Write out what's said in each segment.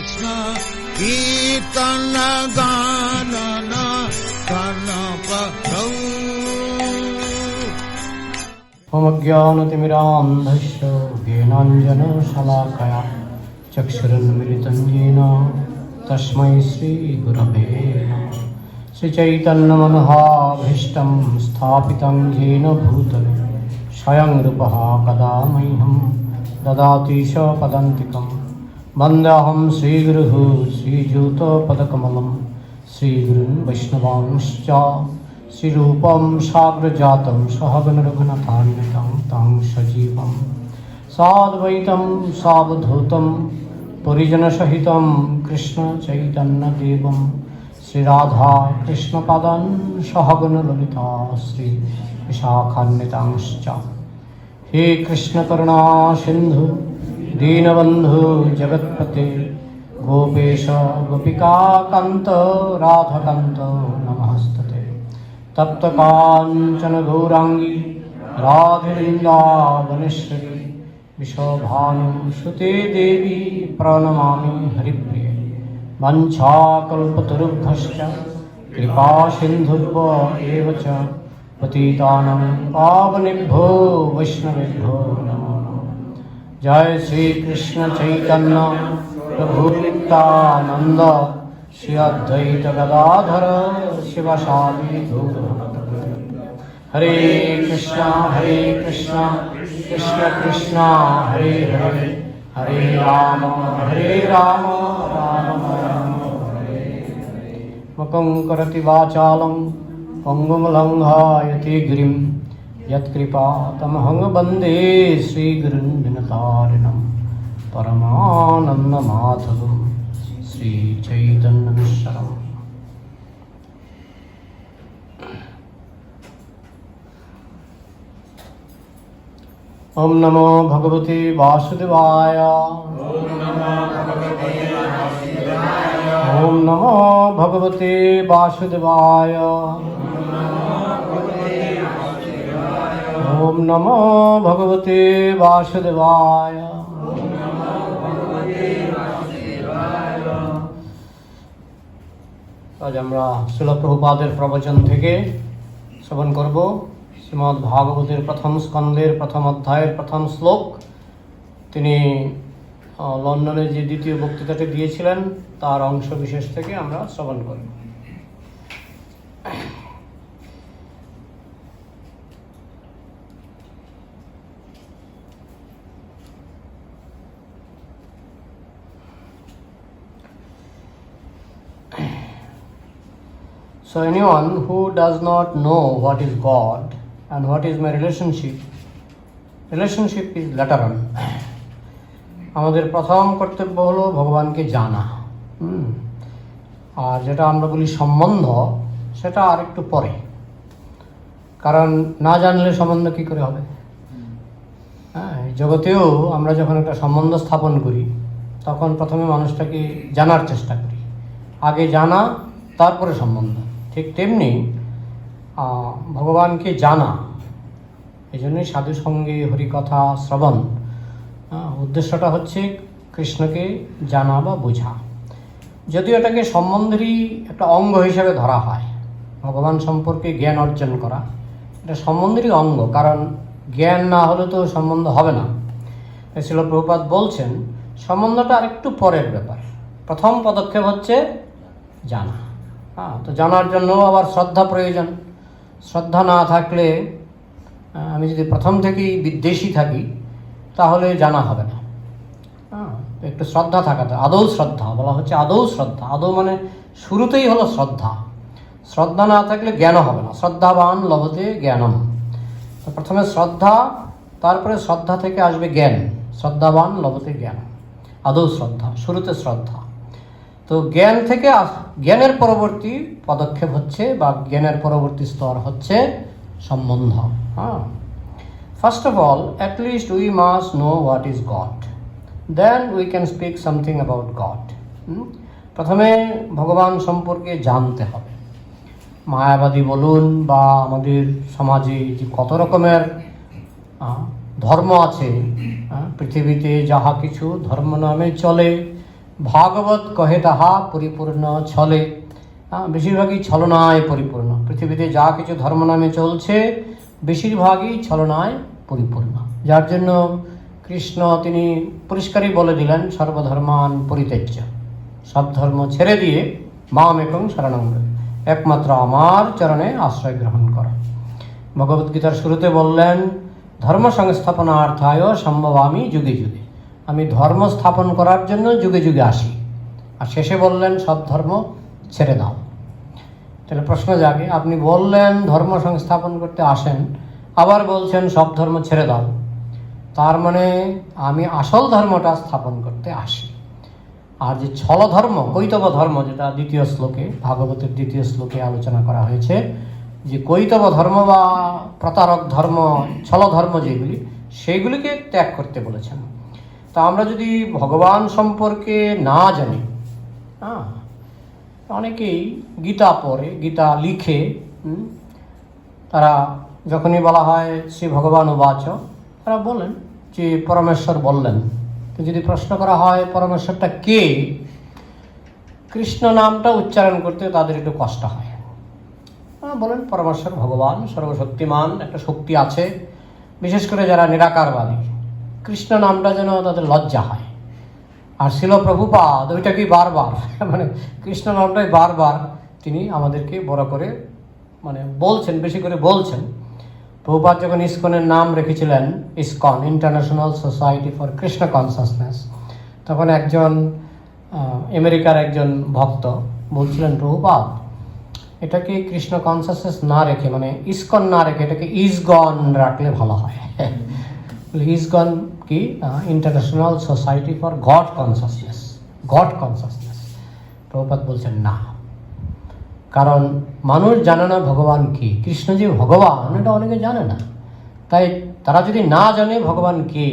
কৃষ্ণ কীর্তন গান কর্ণ প্রভু। অজ্ঞানতিমিরান্ধস্য জ্ঞানাঞ্জনশলাকয়া চক্ষুरुन्मिलितं येन तस्मै श्रीगुरवे नमः। श्रीचैतन्यमनोहाभीष्टं स्थापितं येन भूतले स्वयं रूपः कदा मह्यं ददाति च पदान्तिकं। वन्देऽहं श्रीगुरुः श्रीयुतपदकमलं श्रीगुरून् वैष्णवांश्च श्रीरूपं साग्रजातं सहगणरघुनाथान्वितं तं सजीवं साद्वैतं सावधूतं परिजनसहितं कृष्णचैतन्यदेवं श्रीराधा कृष्णपादान् सहगणललिता श्रीविशाखान्वितांश्च। हे कृष्णकरुणा सिन्धु दीनबन्धु जगत्पते गोपेश गोपिकान्त राधाकान्त नमस्ते। तप्तकाञ्चन गौराङ्गी राधे वृन्दावनेश्वरी विशोभानुसुते देवी प्रणमामि हरिप्रिये। वञ्चाकल्पतरुभ्यश्च कृपासिन्धुभ्यो एव च पतितानां पावनेभ्यो वैष्णवेभ्यो नमो नमः। जय श्री कृष्ण चैतन्य प्रभु नित्यानंद श्री अद्वैत गदाधर शिवसादि गौरभक्तवृंद। हरे कृष्णा कृष्ण कृष्ण हरे हरे हरे राम राम राम हरे हरे। मुखं करोति वाचालं पंगुं लङ्घयति गिरिं यत्कृपातमहं वन्दे श्रीगुरुन् विनतारिणं परमानन्दमाधवं श्रीचैतन्यमीश्वरम्। ओम नमो भगवते वासुदेवाय। ओम नमो भगवते वासुदेवाय। ओम नमो भगवते वासुदेवाय। आज আমরা শ্রীল প্রভুপাদের প্রবচন থেকে শ্রবণ করব শ্রীমদ্ ভাগবতের প্রথম স্কন্ধের প্রথম অধ্যায়ের প্রথম শ্লোক। তিনি লন্ডনে যে দ্বিতীয় বক্তৃতাটি দিয়েছিলেন তার অংশ বিশেষ থেকে আমরা শ্রবণ করব। So anyone who does not know what is God and what is my relationship is later on. আমাদের প্রথম কর্তব্য হলো ভগবানকে জানা, আর যেটা আমরা বলি সম্বন্ধ সেটা আর একটু পরে, কারণ না জানলে সম্বন্ধ কি করে হবে। হ্যাঁ, জগতেও আমরা যখন একটা সম্বন্ধ স্থাপন করি তখন প্রথমে মানুষটাকে জানার চেষ্টা করি, আগে জানা তারপরে সম্বন্ধ। ঠিক তেমনি ভগবানকে জানা, এই জন্যই সাধু সঙ্গে হরিকথা শ্রবণ, উদ্দেশ্যটা হচ্ছে কৃষ্ণকে জানা বা বোঝা। যদিও এটাকে সম্বন্ধেরই একটা অঙ্গ হিসেবে ধরা হয়, ভগবান সম্পর্কে জ্ঞান অর্জন করা এটা সম্বন্ধেরই অঙ্গ, কারণ জ্ঞান না হলে তো সম্বন্ধ হবে না। শ্রীল প্রভুপাদ বলছেন সম্বন্ধটা আরেকটু পরের ব্যাপার, প্রথম পদক্ষেপ হচ্ছে জানা। তো জানার জন্য আবার শ্রদ্ধা প্রয়োজন। শ্রদ্ধা না থাকলে, আমি যদি প্রথম থেকেই বিদ্বেষী থাকি তাহলে জানা হবে না। একটু শ্রদ্ধা থাকাতে, আদৌ শ্রদ্ধা বলা হচ্ছে, আদৌ শ্রদ্ধা, আদৌ মানে শুরুতেই হলো শ্রদ্ধা। শ্রদ্ধা না থাকলে জ্ঞানও হবে না। শ্রদ্ধাবান লভতে জ্ঞানম। তো প্রথমে শ্রদ্ধা, তারপরে শ্রদ্ধা থেকে আসবে জ্ঞান। শ্রদ্ধাবান লভতে জ্ঞান, আদৌ শ্রদ্ধা, শুরুতে শ্রদ্ধা। তো জ্ঞান থেকে জ্ঞানের পরবর্তী পদক্ষেপ হচ্ছে বা জ্ঞানের পরবর্তী স্তর হচ্ছে সম্বন্ধ। First of all, at least we must know what is God, then we can speak something about God. প্রথমে ভগবান সম্পর্কে জানতে হবে। মায়াবাদী বলুন বা আমাদের সমাজে যে কত রকমের ধর্ম আছে, পৃথিবীতে যাহা কিছু ধর্ম নামে চলে, ভাগবত কহে তাহা পরিপূর্ণ ছলে। বেশিরভাগই ছলনায় পরিপূর্ণ। পৃথিবীতে যা কিছু ধর্ম নামে চলছে বেশিরভাগই ছলনায় পরিপূর্ণ, যার জন্য কৃষ্ণ তিনি পরিষ্কারই বলে দিলেন সর্বধর্মান পরিত্যাজ্য, সব ধর্ম ছেড়ে দিয়ে মাম একং শরণং ব্রজ, একমাত্র আমার চরণে আশ্রয় গ্রহণ করো। ভগবদ্গীতার শুরুতে বললেন ধর্ম সংস্থাপনার্থায় সম্ভবামি যুগে যুগে, আমি ধর্ম স্থাপন করার জন্য যুগে যুগে আসি। আর শেষে বললেন সব ধর্ম ছেড়ে দাও। তাহলে প্রশ্ন জাগে, আপনি বললেন ধর্ম সংস্থাপন করতে আসেন, আবার বলছেন সব ধর্ম ছেড়ে দাও, তার মানে আমি আসল ধর্মটা স্থাপন করতে আসি। আর যে ছল ধর্ম, কৈতব ধর্ম, যেটা দ্বিতীয় শ্লোকে, ভাগবতের দ্বিতীয় শ্লোকে আলোচনা করা হয়েছে, যে কৈতব ধর্ম বা প্রতারক ধর্ম, ছল ধর্ম যেগুলি, সেইগুলিকে ত্যাগ করতে বলেছেন। তা আমরা যদি ভগবান সম্পর্কে না জানি, অনেকেই গীতা পড়ে, গীতা লিখে, তারা যখনই বলা হয় শ্রী ভগবান উবাচ, তারা বলেন যে পরমেশ্বর বললেন। তো যদি প্রশ্ন করা হয় পরমেশ্বরটা কে, কৃষ্ণ নামটা উচ্চারণ করতে তাদের একটু কষ্ট হয়। বলেন পরমেশ্বর ভগবান সর্বশক্তিমান, একটা শক্তি আছে। বিশেষ করে যারা নিরাকারবাদী, কৃষ্ণ নামটা যেন তাদের লজ্জা হয়। আর শিল প্রভুপাদ ওইটাকেই বারবার, মানে কৃষ্ণ নামটাই বারবার তিনি আমাদেরকে বড় করে বলছেন, বেশি করে বলছেন। প্রভুপাদ যখন ইসকনের নাম রেখেছিলেন, ISKCON, international society for Krishna consciousness, তখন একজন আমেরিকার একজন ভক্ত বলছিলেন, প্রভুপাদ এটাকে কৃষ্ণ কনসাসনেস না রেখে, ইসকন না রেখে এটাকে ইসগন রাখলে ভালো হয়। ইসগন কি? International society for god consciousness, god consciousness. Prabhupada বলছেন না, কারণ মানুষ জানে না ভগবান কি, কৃষ্ণ যে ভগবান এটা অনেকে জানে না। তাই তারা যদি না জানে ভগবান কে,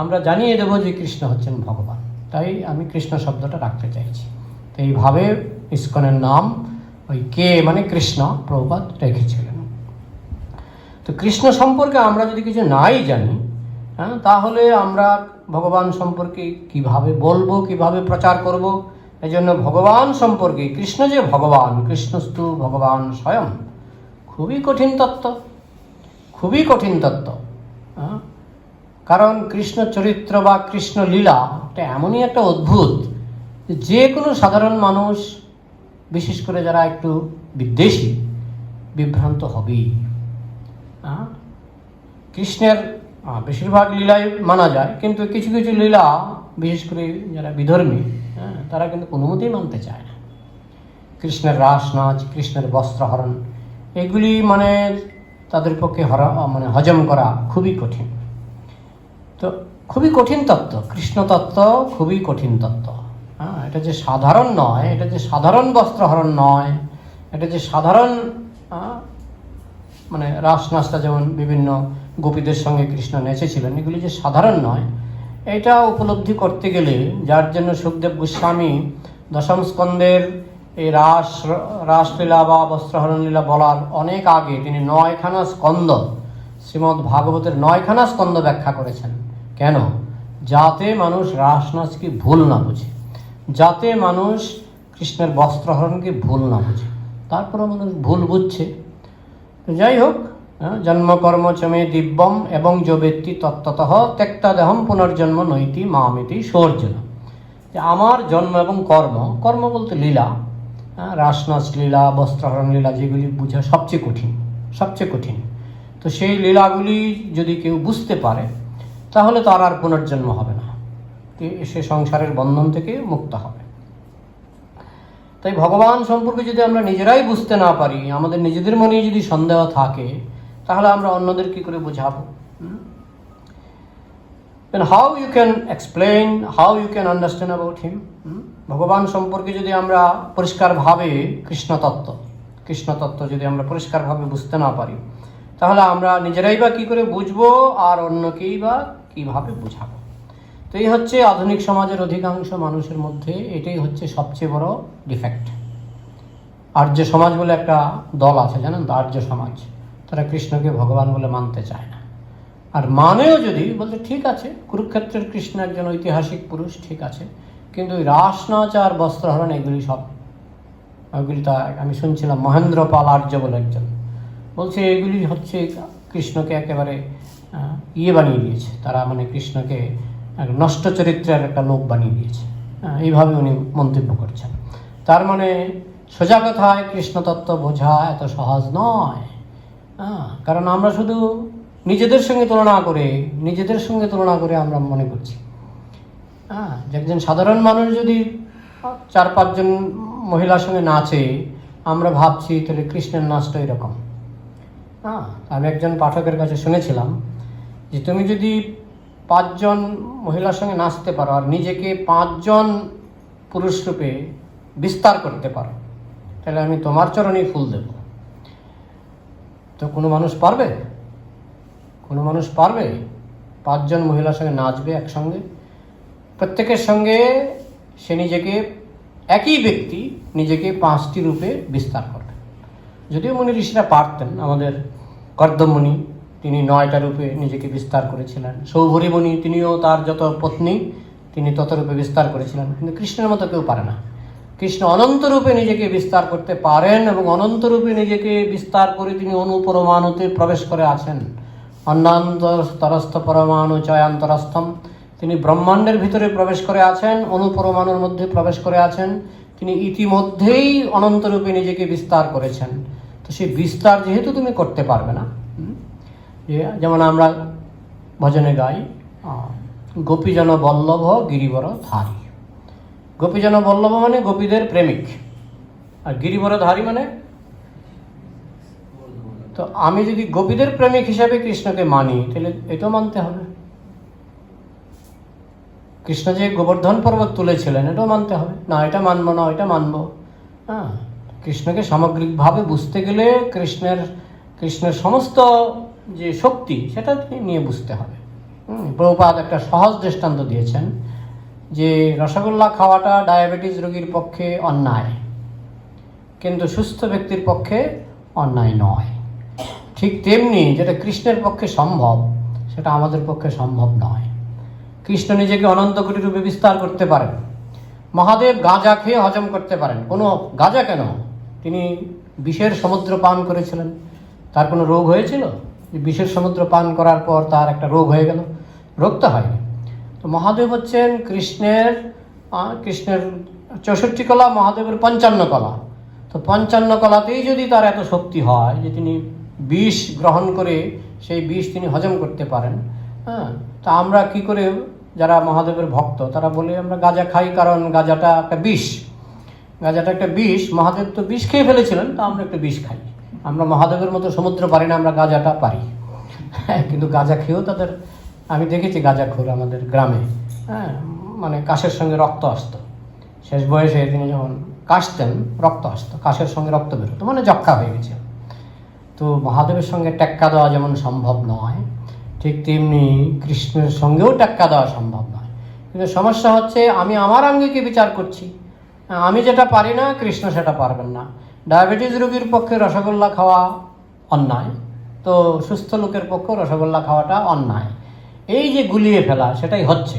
আমরা জানিয়ে দেবো যে কৃষ্ণ হচ্ছেন ভগবান। তাই আমি কৃষ্ণ শব্দটা রাখতে চাইছি। তো এইভাবে ইসকনের নাম ওই কে মানে কৃষ্ণ প্রভুপাদ রেখেছিলেন। তো কৃষ্ণ সম্পর্কে আমরা যদি কিছু নাই জানি, তাহলে আমরা ভগবান সম্পর্কে কিভাবে বলবো, কিভাবে প্রচার করব? এই জন্য ভগবান সম্পর্কে, কৃষ্ণ যে ভগবান, কৃষ্ণস্তু ভগবান স্বয়ং, খুবই কঠিন তত্ত্ব, খুবই কঠিন তত্ত্ব। কারণ কৃষ্ণ চরিত্র বা কৃষ্ণ লীলা এটা এমনই একটা অদ্ভুত, যে কোনো সাধারণ মানুষ, বিশেষ করে যারা একটু বিদ্বেষী, বিভ্রান্ত হবেই। কৃষ্ণের বেশিরভাগ লীলাই মানা যায়, কিন্তু কিছু কিছু লীলা, বিশেষ করে যারা বিধর্মী, তারা কিন্তু কোনো মতেই মানতে চায় না। কৃষ্ণের রাস নাচ, কৃষ্ণের বস্ত্রহরণ, এগুলি তাদের পক্ষে হজম করা খুবই কঠিন। তো খুবই কঠিন তত্ত্ব, কৃষ্ণ তত্ত্ব খুবই কঠিন তত্ত্ব। এটা যে সাধারণ নয়, এটা যে সাধারণ বস্ত্রহরণ নয়, এটা যে সাধারণ রাস নাচটা যেমন বিভিন্ন গোপীদের সঙ্গে কৃষ্ণ নেচেছিলেন, এগুলি যে সাধারণ নয়, এটা উপলব্ধি করতে গেলে, যার জন্য সুখদেব গোস্বামী দশম স্কন্দের এই রাসলীলা বা বস্ত্রহরণ লীলা বলার অনেক আগে তিনি 9খানা স্কন্দ, শ্রীমদ্ ভাগবতের 9খানা স্কন্দ ব্যাখ্যা করেছেন। কেন? যাতে মানুষ রাস নাচকে ভুল না বোঝে, যাতে মানুষ কৃষ্ণের বস্ত্রহরণকে ভুল না বোঝে। তারপরে মানুষ ভুল বুঝছে। যাই হোক, জন্মকর্ম চমে দিব্যম এবং যো ব্যক্তি তত্ত্বতঃ ত্যক্তা দেহম পুনর্জন্ম নৈতি মামিতি সৌর্জন। যে আমার জন্ম এবং কর্ম, কর্ম বলতে লীলা, রাসনাচ লীলা, বস্ত্রহরণ লীলা, যেগুলি বোঝা সবচেয়ে কঠিন, সবচেয়ে কঠিন। তো সেই লীলাগুলি যদি কেউ বুঝতে পারে, তাহলে তার আর পুনর্জন্ম হবে না, সে সংসারের বন্ধন থেকে মুক্ত হবে। তাই ভগবান সম্পর্কে যদি আমরা নিজেরাই বুঝতে না পারি, আমাদের নিজেদের মনে যদি সন্দেহ থাকে, তাহলে আমরা অন্যদের কি করে বোঝাবো? Then how you can explain, how you can understand about him? ভগবান সম্পর্কে যদি আমরা পরিষ্কারভাবে কৃষ্ণ তত্ত্ব যদি আমরা পরিষ্কারভাবে বুঝতে না পারি, তাহলে আমরা নিজেরাই বা কি করে বুঝবো, আর অন্যকেই বা কিভাবে বুঝাবো? তো এই হচ্ছে আধুনিক সমাজের অধিকাংশ মানুষের মধ্যে এটাই হচ্ছে সবচেয়ে বড় ডিফেক্ট। আর্য সমাজ বলে একটা দল আছে, জানেন তো, আর্য সমাজ। তারা কৃষ্ণকে ভগবান বলে মানতে চায় না। আর মানেও যদি বলতে, ঠিক আছে কুরুক্ষেত্রের কৃষ্ণ একজন ঐতিহাসিক পুরুষ, ঠিক আছে, কিন্তু ওই রাস নাচ আর বস্ত্রহরণ এগুলি তা আমি শুনছিলাম মহেন্দ্র পাল আর্য বলে একজন বলছে এগুলি হচ্ছে কৃষ্ণকে একেবারে বানিয়ে দিয়েছে, তারা মানে কৃষ্ণকে এক নষ্ট চরিত্রের একটা লোক বানিয়ে দিয়েছে। এইভাবে উনি মন্তব্য করছেন। তার মানে সোজা কথায় কৃষ্ণতত্ত্ব বোঝা এত সহজ নয়। কারণ আমরা শুধু নিজেদের সঙ্গে তুলনা করে আমরা মনে করছি যে একজন সাধারণ মানুষ যদি 4-5 জন মহিলার সঙ্গে নাচে, আমরা ভাবছি তাহলে কৃষ্ণের নাচটা এরকম। আমি একজন পাঠকের কাছে শুনেছিলাম যে তুমি যদি 5 জন মহিলার সঙ্গে নাচতে পারো আর নিজেকে 5 জন পুরুষ রূপে বিস্তার করতে পারো, তাহলে আমি তোমার চরণেই ফুল দেব। তো কোনো মানুষ পারবে 5 জন মহিলার সঙ্গে নাচবে একসঙ্গে? প্রত্যেকের সঙ্গে সে নিজেকে, একই ব্যক্তি নিজেকে 5টি রূপে বিস্তার করবে। যদিও মুনি ঋষিরা পারতেন, আমাদের কর্দমমুনি তিনি 9টা রূপে নিজেকে বিস্তার করেছিলেন। সৌভরী মুনি তিনিও তার যত পত্নী তিনি তত রূপে বিস্তার করেছিলেন, কিন্তু কৃষ্ণের মতো কেউ পারে না। কৃষ্ণ অনন্ত রূপে নিজেকে বিস্তার করতে পারেন এবং অনন্ত রূপে নিজেকে বিস্তার করে তিনি অনুপরমাণুতে প্রবেশ করে আছেন। অন্যান্তরস্থ পরমাণু চয়ান্তরস্থম, তিনি ব্রহ্মাণ্ডের ভিতরে প্রবেশ করে আছেন, অনুপরমাণুর মধ্যে প্রবেশ করে আছেন। তিনি ইতিমধ্যেই অনন্তরূপে নিজেকে বিস্তার করেছেন। তো সেই বিস্তার যেহেতু তুমি করতে পারবে না, যেমন আমরা ভজনে গাই গোপীজন বল্লভ গিরিবর ধারী। গোপীজন বল্লভ মানে গোপীদের প্রেমিক, আর গিরিবর ধারী মানে, তো আমি যদি গোপীদের প্রেমিক হিসাবে কৃষ্ণকে মানি তাহলে এটাও মানতে হবে। কৃষ্ণ যে গোবর্ধন পর্বত তুলেছিলেন এটাও মানতে হবে। না এটা মানবো না, এটা মানবো। কৃষ্ণকে সামগ্রিকভাবে বুঝতে গেলে কৃষ্ণের সমস্ত যে শক্তি সেটা নিয়ে বুঝতে হবে। প্রভুপাদ একটা সহজ দৃষ্টান্ত দিয়েছেন যে রসগোল্লা খাওয়াটা ডায়াবেটিস রোগীর পক্ষে অন্যায়, কিন্তু সুস্থ ব্যক্তির পক্ষে অন্যায় নয়। ঠিক তেমনি যেটা কৃষ্ণের পক্ষে সম্ভব সেটা আমাদের পক্ষে সম্ভব নয়। কৃষ্ণ নিজেকে অনন্ত কোটি রূপে বিস্তার করতে পারেন। মহাদেব গাঁজা খেয়ে হজম করতে পারেন। কোনো গাঁজা কেন, তিনি বিষের সমুদ্র পান করেছিলেন, তার কোনো রোগ হয়েছিল? বিষের সমুদ্র পান করার পর তার একটা রোগ হয়ে গেল? রোগ তো হয়নি। তো মহাদেব হচ্ছেন কৃষ্ণের 64 কলা, মহাদেবের 55 কলা। তো 55 কলাতেই যদি তার এত শক্তি হয় যে তিনি বিষ গ্রহণ করে সেই বিষ তিনি হজম করতে পারেন, তা আমরা কি করে, যারা মহাদেবের ভক্ত তারা বলে আমরা গাঁজা খাই কারণ গাঁজাটা একটা বিষ। মহাদেব তো বিষ খেয়ে ফেলেছিলেন, তা আমরা একটা বিষ খাই। আমরা মহাদেবের মতো সমুদ্র পারি না, আমরা গাঁজাটা পারি। কিন্তু গাঁজা খেয়েও তাদের, আমি দেখেছি গাঁজাখোর আমাদের গ্রামে, মানে কাশের সঙ্গে রক্ত আসতো। শেষ বয়সে তিনি যখন কাশতেন রক্ত আসতো, কাশের সঙ্গে রক্ত বেরোতো, মানে যক্ষা হয়ে গেছে। তো মহাদেবের সঙ্গে টেক্কা দেওয়া যেমন সম্ভব নয়, ঠিক তেমনি কৃষ্ণের সঙ্গেও টেক্কা দেওয়া সম্ভব নয়। কিন্তু সমস্যা হচ্ছে আমি আমার আঙ্গিকে বিচার করছি, আমি যেটা পারি না কৃষ্ণ সেটা পারবেন না। ডায়াবেটিস রোগীর পক্ষে রসগোল্লা খাওয়া অন্যায়, তো সুস্থ লোকের পক্ষে রসগোল্লা খাওয়াটা অন্যায়। এই যে গুলিয়ে ফেলা, সেটাই হচ্ছে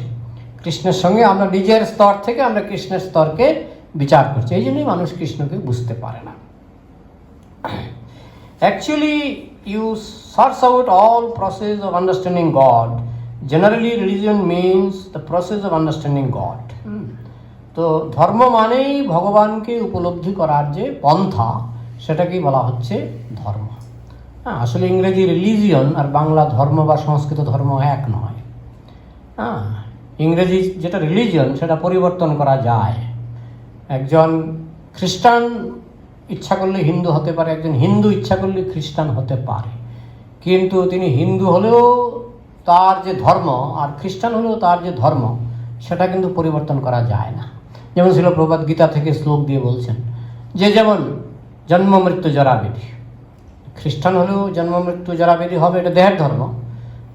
কৃষ্ণের সঙ্গে। আমরা নিজের স্তর থেকে আমরা কৃষ্ণের স্তরকে বিচার করছি, এই জন্যই মানুষ কৃষ্ণকে বুঝতে পারে না। Actually, you search out all process of understanding God. Generally, religion means the process of understanding God. তো ধর্ম মানেই ভগবানকে উপলব্ধি করার যে পন্থা, সেটাকেই বলা হচ্ছে ধর্ম। আসলে ইংরেজি রিলিজিয়ন আর বাংলা ধর্ম বা সংস্কৃত ধর্ম এক নয়। ইংরেজি যেটা রিলিজিয়ন সেটা পরিবর্তন করা যায়। একজন খ্রিস্টান ইচ্ছা করলে হিন্দু হতে পারে, একজন হিন্দু ইচ্ছা করলে খ্রিস্টান হতে পারে, কিন্তু তিনি হিন্দু হলেও তার যে ধর্ম আর খ্রিস্টান হলেও তার যে ধর্ম সেটা কিন্তু পরিবর্তন করা যায় না। যেমন ছিল প্রভুপাদ গীতা থেকে শ্লোক দিয়ে বলছেন যে যেমন জন্ম মৃত্যু জরা ব্যাধি, খ্রিস্টান হলেও জন্ম মৃত্যু জরা ব্যাধি হবে, এটা দেহের ধর্ম।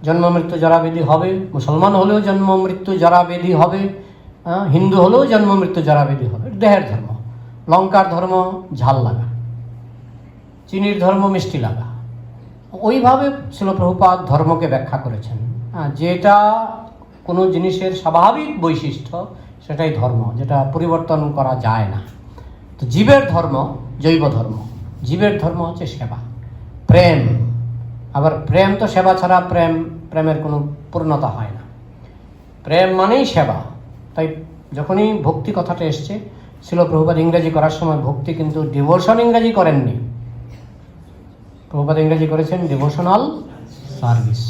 জন্ম মৃত্যু জরা ব্যাধি হবে। মুসলমান হলেও জন্ম মৃত্যু জরা ব্যাধি হবে, হিন্দু হলেও জন্ম মৃত্যু জরা ব্যাধি হবে, দেহের ধর্ম। লঙ্কার ধর্ম ঝাল লাগা, চিনির ধর্ম মিষ্টি লাগা। ওইভাবে ছিল প্রভুপাদ ধর্মকে ব্যাখ্যা করেছেন। যেটা কোনো জিনিসের স্বাভাবিক বৈশিষ্ট্য সেটাই ধর্ম, যেটা পরিবর্তন করা যায় না। তো জীবের ধর্ম জৈব ধর্ম, জীবের ধর্ম হচ্ছে সেবা, প্রেম। আবার প্রেম তো সেবা ছাড়া প্রেমের কোনো পূর্ণতা হয় না। প্রেম মানেই সেবা। তাই যখনই ভক্তি কথাটা এসছে, শিল প্রভুপাদ ইংরেজি করার সময় ভক্তি কিন্তু ডিভোশন ইংরেজি করেননি, প্রভুপাদ ইংরেজি করেছেন ডিভোশনাল সার্ভিস।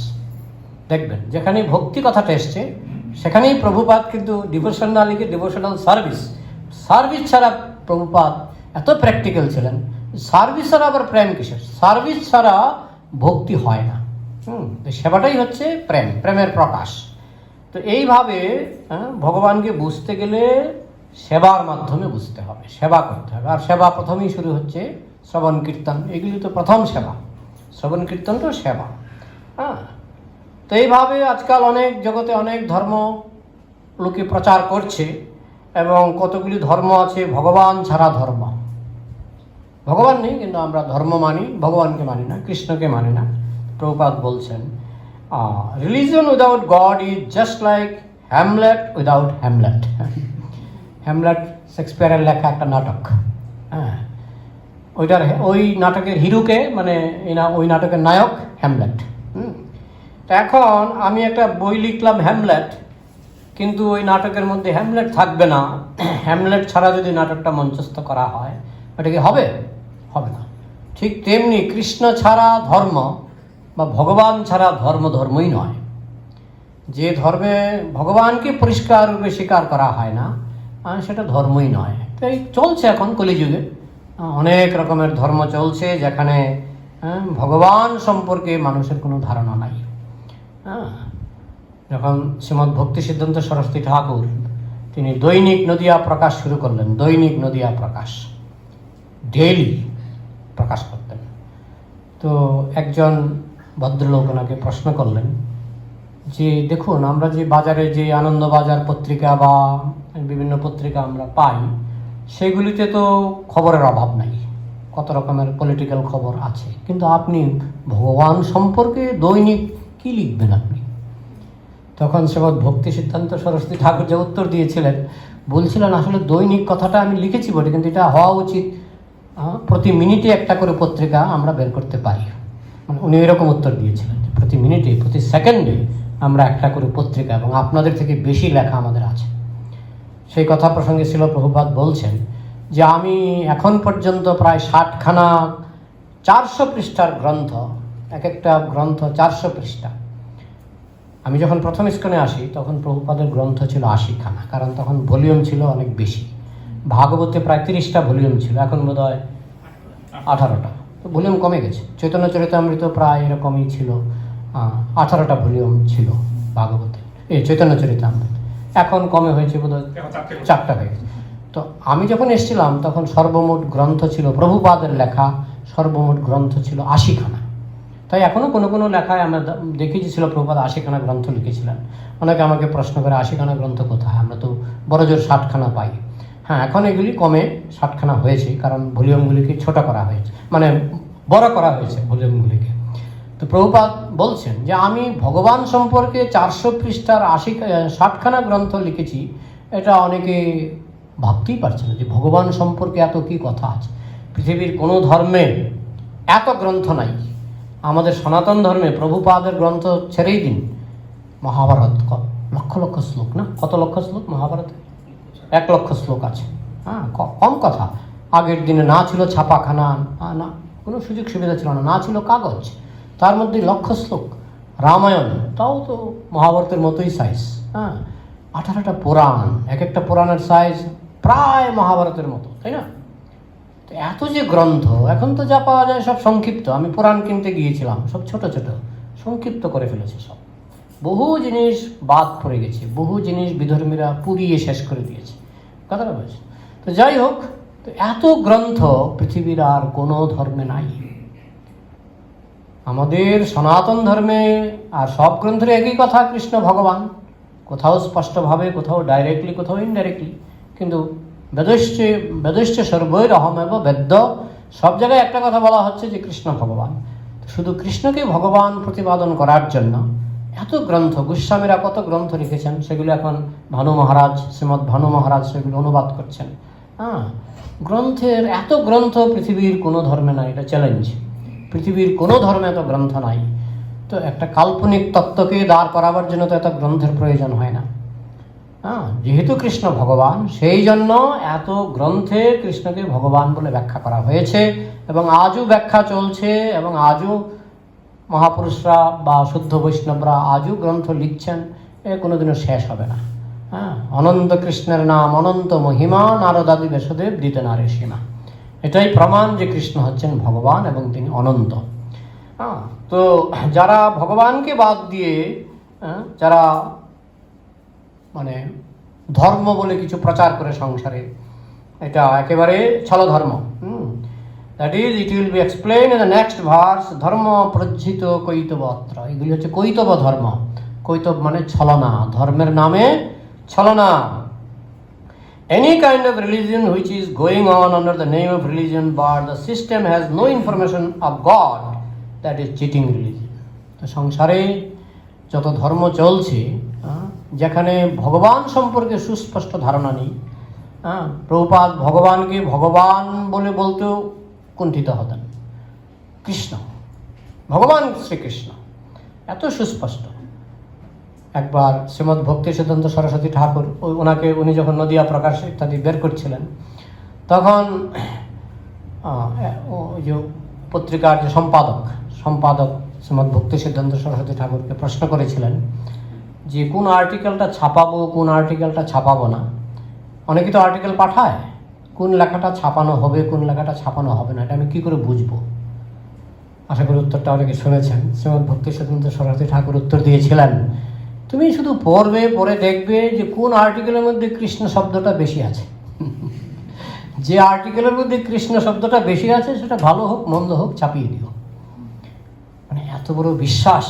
দেখবেন যেখানেই ভক্তি কথাটা এসছে সেখানেই প্রভুপাদ কিন্তু ডিভোশনাল সার্ভিস ছাড়া প্রভুপাদ এত প্র্যাকটিক্যাল ছিলেন। সার্ভিস ছাড়া আবার প্রেম কিসের? সার্ভিস ছাড়া ভক্তি হয় না। সেবাটাই হচ্ছে প্রেমের প্রকাশ। তো এইভাবে ভগবানকে বুঝতে গেলে সেবার মাধ্যমে বুঝতে হবে, সেবা করতে হবে। আর সেবা প্রথমেই শুরু হচ্ছে শ্রবণ কীর্তন, এগুলি তো প্রথম সেবা, শ্রবণ কীর্তনটাও সেবা। তো এইভাবে আজকাল অনেক জগতে অনেক ধর্ম লোকে প্রচার করছে, এবং কতগুলি ধর্ম আছে ভগবান ছাড়া ধর্ম। ভগবান নেই কিন্তু আমরা ধর্ম মানি, ভগবানকে মানি না, কৃষ্ণকে মানি না। প্রভুপাদ বলছেন religion without God is just like Hamlet without Hamlet. Hamlet শেক্সপিয়ারের লেখা একটা নাটক। ওই নাটকের হিরোকে মানে ওই নাটকের নায়ক হ্যামলেট। তো এখন আমি একটা বই লিখলাম হ্যামলেট, কিন্তু ওই নাটকের মধ্যে হ্যামলেট থাকবে না। হ্যামলেট ছাড়া যদি নাটকটা মঞ্চস্থ করা হয়, ওটা কি হবে? হবে না। ঠিক তেমনি কৃষ্ণ ছাড়া ধর্ম বা ভগবান ছাড়া ধর্মই নয়। যে ধর্মে ভগবানকে পরিষ্কার রূপে স্বীকার করা হয় না, সেটা ধর্মই নয়। তাই চলছে এখন কলিযুগে অনেক রকমের ধর্ম চলছে, যেখানে ভগবান সম্পর্কে মানুষের কোনো ধারণা নাই। যখন শ্রীমদ্ ভক্তি সিদ্ধান্ত সরস্বতী ঠাকুর তিনি দৈনিক নদিয়া প্রকাশ শুরু করলেন, দৈনিক নদিয়া প্রকাশ ডেইলি প্রকাশ করতেন। তো একজন ভদ্রলোক ওনাকে প্রশ্ন করলেন যে দেখুন, আমরা যে বাজারে যে আনন্দবাজার পত্রিকা বা বিভিন্ন পত্রিকা আমরা পাই, সেগুলিতে তো খবরের অভাব নাই, কত রকমের পলিটিক্যাল খবর আছে, কিন্তু আপনি ভগবান সম্পর্কে দৈনিক কি লিখবেন আপনি? তখন শ্রীমদ্ ভক্তি সিদ্ধান্ত সরস্বতী ঠাকুর যে উত্তর দিয়েছিলেন, বলছিলেন আসলে দৈনিক কথাটা আমি লিখেছি বটে, কিন্তু এটা হওয়া উচিত প্রতি মিনিটে একটা করে পত্রিকা আমরা বের করতে পারি। মানে উনি এরকম উত্তর দিয়েছিলেন, প্রতি মিনিটে প্রতি সেকেন্ডে আমরা একটা করে পত্রিকা, এবং আপনাদের থেকে বেশি লেখা আমাদের আছে। সেই কথা প্রসঙ্গে শিল প্রভুপাদ বলছেন যে আমি এখন পর্যন্ত প্রায় 60খানা 400 পৃষ্ঠার গ্রন্থ, এক একটা গ্রন্থ 400 পৃষ্ঠা। আমি যখন প্রথম ইস্কনে আসি তখন প্রভুপাদের গ্রন্থ ছিল 80খানা, কারণ তখন ভলিউম ছিল অনেক বেশি। ভাগবতে প্রায় 30টা ভলিউম ছিল, এখন বোধ হয় 18টা। তো ভলিউম কমে গেছে। চৈতন্য চরিতামৃত প্রায় এরকমই ছিল, 18টা ভলিউম ছিল ভাগবতে, চৈতন্য চরিতামৃত। এখন কমে হয়েছে বোধহয় 4টা হয়ে গেছে। তো আমি যখন এসেছিলাম তখন সর্বমোট গ্রন্থ ছিল, প্রভুপাদের লেখা সর্বমোট গ্রন্থ ছিল 80খানা। তাই এখনও কোনো কোনো লেখায় আমরা দেখেছি ছিল প্রভুপাদ 80খানা গ্রন্থ লিখেছিলেন। অনেকে আমাকে প্রশ্ন করে 80খানা গ্রন্থ কোথায়, আমরা তো বড় জোর 60খানা পাই। হ্যাঁ, এখন এগুলি কমে 60খানা হয়েছে, কারণ ভলিউমগুলিকে ছোট করা হয়েছে, মানে বড় করা হয়েছে ভলিউমগুলিকে। তো প্রভুপাদ বলছেন যে আমি ভগবান সম্পর্কে 400 পৃষ্ঠার 60খানা গ্রন্থ লিখেছি। এটা অনেকে ভাবতেই পারছে না যে ভগবান সম্পর্কে এত কি কথা আছে। পৃথিবীর কোনো ধর্মে এত গ্রন্থ নাই। আমাদের সনাতন ধর্মে প্রভুপাদের গ্রন্থ ছেড়েই দিন, মহাভারত লক্ষ লক্ষ শ্লোক, না কত লক্ষ শ্লোক মহাভারতে? 1 লক্ষ শ্লোক আছে। হ্যাঁ, কম কথা। আগের দিনে না ছিল ছাপাখানা, না কোনো সুযোগ সুবিধা ছিল না, না ছিল কাগজ, তার মধ্যে লক্ষ শ্লোক। রামায়ণ তাও তো মহাভারতের মতোই সাইজ। হ্যাঁ, 18টা পুরাণ, এক একটা পুরাণের সাইজ প্রায় মহাভারতের মতো, তাই না? তো এত যে গ্রন্থ, এখন তো যা পাওয়া যায় সব সংক্ষিপ্ত। আমি পুরাণ কিনতে গিয়েছিলাম, সব ছোট ছোট সংক্ষিপ্ত করে ফেলেছে সব। বহু জিনিস বাদ পড়ে গেছে, বহু জিনিস বিধর্মীরা পুড়িয়ে শেষ করে দিয়েছে, কথাটা বলছে। তো যাই হোক, তো এত গ্রন্থ পৃথিবীর আর কোনো ধর্মে নাই। আমাদের সনাতন ধর্মে আর সব গ্রন্থের একই কথা, কৃষ্ণ ভগবান, কোথাও স্পষ্টভাবে, কোথাও ডাইরেক্টলি, কোথাও ইনডাইরেক্টলি। কিন্তু বেদশ্চ সর্বৈরহমেব বেদ্য, সব জায়গায় একটা কথা বলা হচ্ছে যে কৃষ্ণ ভগবান। শুধু কৃষ্ণকে ভগবান প্রতিপাদন করার জন্য এত গ্রন্থ, গোস্বামীরা কত গ্রন্থ লিখেছেন, সেগুলো এখন ভানু মহারাজ, শ্রীমৎ ভানু মহারাজ সেগুলো অনুবাদ করছেন। গ্রন্থের এত গ্রন্থ পৃথিবীর কোনো ধর্মে নাই, এটা চ্যালেঞ্জ। পৃথিবীর কোনো ধর্মে এত গ্রন্থ নাই। তো একটা কাল্পনিক তত্ত্বকে দাঁড় করাবার জন্য তো এত গ্রন্থের প্রয়োজন হয় না। যেহেতু কৃষ্ণ ভগবান, সেই জন্য এত গ্রন্থে কৃষ্ণকে ভগবান বলে ব্যাখ্যা করা হয়েছে, এবং আজও ব্যাখ্যা চলছে, এবং আজও মহাপুরুষরা বা শুদ্ধ বৈষ্ণবরা আজও গ্রন্থ লিখছেন, এ কোনোদিনও শেষ হবে না। অনন্ত কৃষ্ণের নাম, অনন্ত মহিমা, নারদাদি ব্যাসদেব দিতে নারে সীমা। এটাই প্রমাণ যে কৃষ্ণ হচ্ছেন ভগবান এবং তিনি অনন্ত। তো যারা ভগবানকে বাদ দিয়ে যারা মানে ধর্ম বলে কিছু প্রচার করে সংসারে, এটা একেবারে ছলধর্ম। That is, it will be explain in the next verse. ধর্ম প্রজ্জিত কৈতবত্র, এগুলি হচ্ছে কৈতব ধর্ম। কৈতব মানে ছলনা, ধর্মের নামে ছলনা। Any kind of religion which is going on under the name of religion but the system has no information of God, that is cheating religion. তো সংসারে যত ধর্ম চলছে, যেখানে ভগবান সম্পর্কে সুস্পষ্ট ধারণা নেই, প্রভুপাদ ভগবানকে ভগবান বলে বলতেও কুণ্ঠিত হতেন। কৃষ্ণ ভগবান শ্রীকৃষ্ণ এত সুস্পষ্ট। একবার শ্রীমদ্ ভক্তি সিদ্ধান্ত সরস্বতী ঠাকুর উনি যখন নদিয়া প্রকাশ ইত্যাদি বের করছিলেন, তখন ওই যে পত্রিকার যে সম্পাদক শ্রীমদ্ ভক্তি সিদ্ধান্ত সরস্বতী ঠাকুরকে প্রশ্ন করেছিলেন যে কোন আর্টিকেলটা ছাপাবো, কোন আর্টিকেলটা ছাপাবো না। অনেকে তো আর্টিকেল পাঠায়, কোন লেখাটা ছাপানো হবে, কোন লেখাটা ছাপানো হবে না, এটা আমি কী করে বুঝবো? আশা করি উত্তরটা অনেকে শুনেছেন। শ্রীমদ্ ভক্তি সিদ্ধান্ত সরস্বতী ঠাকুর উত্তর দিয়েছিলেন, তুমি শুধু পড়বে, পড়ে দেখবে যে কোন আর্টিকেলের মধ্যে কৃষ্ণ শব্দটা বেশি আছে। যে আর্টিকেলের মধ্যে কৃষ্ণ শব্দটা বেশি আছে সেটা ভালো হোক মন্দ হোক চাপিয়ে দিও। মানে এত বড় বিশ্বাস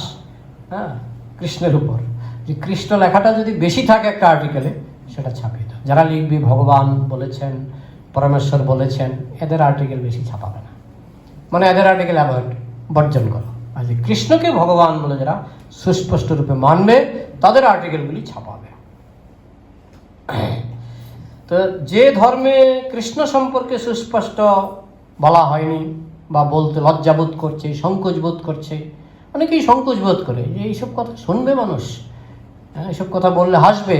কৃষ্ণের উপর, যে কৃষ্ণ লেখাটা যদি বেশি থাকে একটা আর্টিকেলে, সেটা ছাপিয়ে দাও। যারা লিখবে ভগবান বলেছেন, পরমেশ্বর বলেছেন, এদের আর্টিকেল বেশি ছাপাবে না, মানে এদের আর্টিকেল বর্জন করো। আর যে কৃষ্ণকে ভগবান বলে যারা সুস্পষ্ট রূপে মানবে, তাদের আর্টিকেলগুলি ছাপাবে। তো যে ধর্মে কৃষ্ণ সম্পর্কে সুস্পষ্ট বলা হয়নি বা বলতে লজ্জাবোধ করছে, সংকোচ বোধ করছে, অনেকেই সংকোচ বোধ করে যে এইসব কথা শুনবে মানুষ, এইসব কথা বললে হাসবে।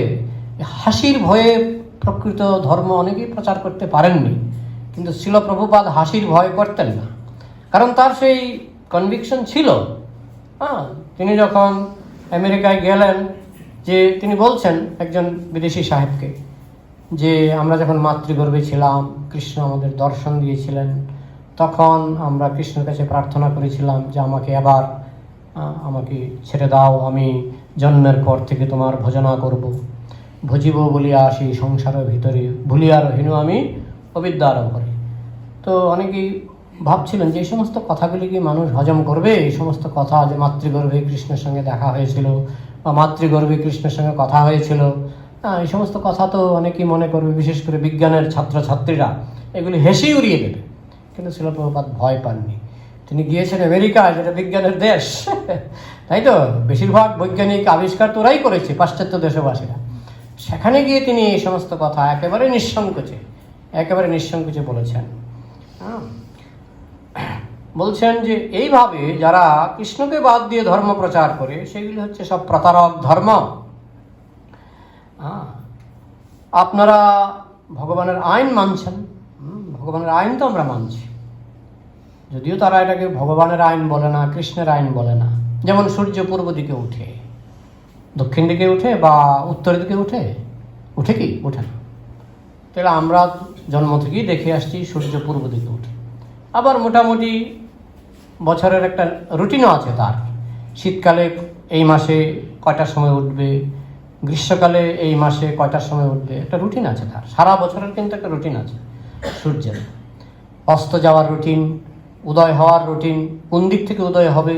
হাসির ভয়ে প্রকৃত ধর্ম অনেকেই প্রচার করতে পারেননি, কিন্তু শিল প্রভুপাদ হাসির ভয় করতেন না, কারণ তার সেই কনভিকশন ছিল। তিনি যখন আমেরিকায় গেলেন, যে তিনি বলছেন একজন বিদেশি সাহেবকে যে আমরা যখন মাতৃগর্ভে ছিলাম, কৃষ্ণ আমাদের দর্শন দিয়েছিলেন, তখন আমরা কৃষ্ণের কাছে প্রার্থনা করেছিলাম যে আমাকে ছেড়ে দাও, আমি জন্মের পর থেকে তোমার ভজনা করব, ভজিব বলিয়া আসি সংসারের ভিতরে, ভুলিয়া রহিনু আমি অবিদ্যার ভরে। তো অনেকেই ভাবছিলেন যে এই সমস্ত কথাগুলি কি মানুষ হজম করবে? এই সমস্ত কথা যে মাতৃগর্ভে কৃষ্ণের সঙ্গে দেখা হয়েছিল বা মাতৃগর্ভে কৃষ্ণের সঙ্গে কথা হয়েছিল, এই সমস্ত কথা তো অনেকেই মনে করবে, বিশেষ করে বিজ্ঞানের ছাত্রছাত্রীরা এগুলি হেসেই উড়িয়ে দেবে। কিন্তু শিল প্রভুপাদ ভয় পাননি। তিনি গিয়েছেন আমেরিকায়, যেটা বিজ্ঞানের দেশ, তাই তো, বেশিরভাগ বৈজ্ঞানিক আবিষ্কার তো ওরাই করেছে, পাশ্চাত্য দেশবাসীরা। সেখানে গিয়ে তিনি এই সমস্ত কথা একেবারে নিঃসংকোচে বলেছেন। বলছেন যে এইভাবে যারা কৃষ্ণকে বাদ দিয়ে ধর্ম প্রচার করে, সেগুলি হচ্ছে সব প্রতারক ধর্ম। আপনারা ভগবানের আইন মানছেন, ভগবানের আইন তো আমরা মানছি, যদিও তারা এটাকে ভগবানের আইন বলে না, কৃষ্ণের আইন বলে না। যেমন সূর্য পূর্ব দিকে উঠে, দক্ষিণ দিকে উঠে বা উত্তর দিকে উঠে কি উঠে না। তাহলে আমরা জন্ম থেকেই দেখে আসছি সূর্য পূর্ব দিকে উঠে। আবার মোটামুটি বছরের একটা রুটিনও আছে তার। শীতকালে এই মাসে কয়টার সময় উঠবে, গ্রীষ্মকালে এই মাসে কয়টার সময় উঠবে, একটা রুটিন আছে তার। সারা বছরের কিন্তু একটা রুটিন আছে সূর্যের। অস্ত যাওয়ার রুটিন, উদয় হওয়ার রুটিন, কোন দিক থেকে উদয় হবে,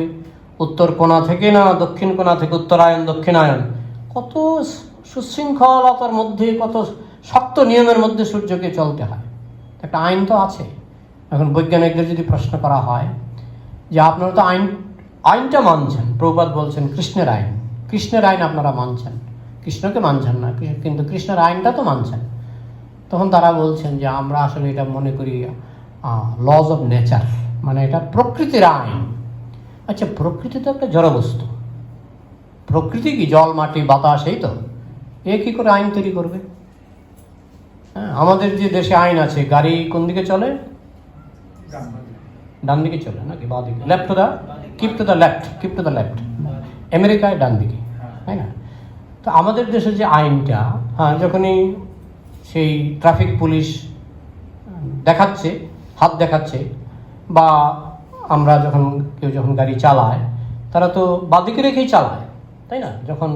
উত্তর কোণা থেকে না দক্ষিণ কোণা থেকে, উত্তরায়ণ দক্ষিণায়ন, কত সুশৃঙ্খলতার মধ্যে, কত শক্ত নিয়মের মধ্যে সূর্যকে চলতে হয়। একটা আইন তো আছে। এখন বৈজ্ঞানিকদের যদি প্রশ্ন করা হয় যে আপনারা তো আইনটা মানছেন, প্রভুপাদ বলছেন কৃষ্ণের আইন, কৃষ্ণের আইন আপনারা মানছেন, কৃষ্ণকে মানছেন না, কিন্তু কৃষ্ণের আইনটা তো মানছেন। তখন তারা বলছেন যে আমরা আসলে এটা মনে করি লজ অফ নেচার, মানে এটা প্রকৃতির আইন। আচ্ছা, প্রকৃতি তো একটা জড়বস্তু, প্রকৃতি কি জল, মাটি, বাতাস, এই তো। এ কী করে আইন তৈরি করবে? হ্যাঁ, আমাদের যে দেশে আইন আছে, গাড়ি কোন দিকে চলে? ডান দিকে চলে নাকি বাঁ দিকে? Left to the keep to the left, keep to the left. আমেরিকায় ডান দিকে, তাই না? তো আমাদের দেশে যে আইনটা, হ্যাঁ, যখনই সেই ট্রাফিক পুলিশ দেখাচ্ছে, হাত দেখাচ্ছে, বা আমরা কেউ যখন গাড়ি চালায়, তারা তো বাঁদিকে রেখেই চালায়, তাই না? যখন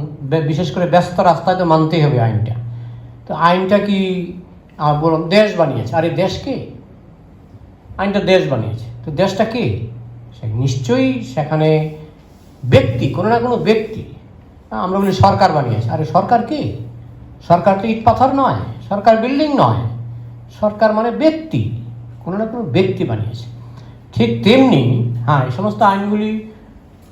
বিশেষ করে ব্যস্ত রাস্তায় তো মানতেই হবে আইনটা। তো আইনটা কি বলুন দেশ বানিয়েছে? আরে দেশ কে? আইনটা দেশ বানিয়েছে। তো দেশটা কে? নিশ্চয়ই সেখানে ব্যক্তি, কোনো না কোনো ব্যক্তি। আমরা বলি সরকার বানিয়েছে। আরে সরকার কে? সরকার তো ইট পাথর নয়, সরকার বিল্ডিং নয়, সরকার মানে ব্যক্তি, কোনো না কোনো ব্যক্তি বানিয়েছে। ঠিক তেমনি হ্যাঁ, এই সমস্ত আইনগুলি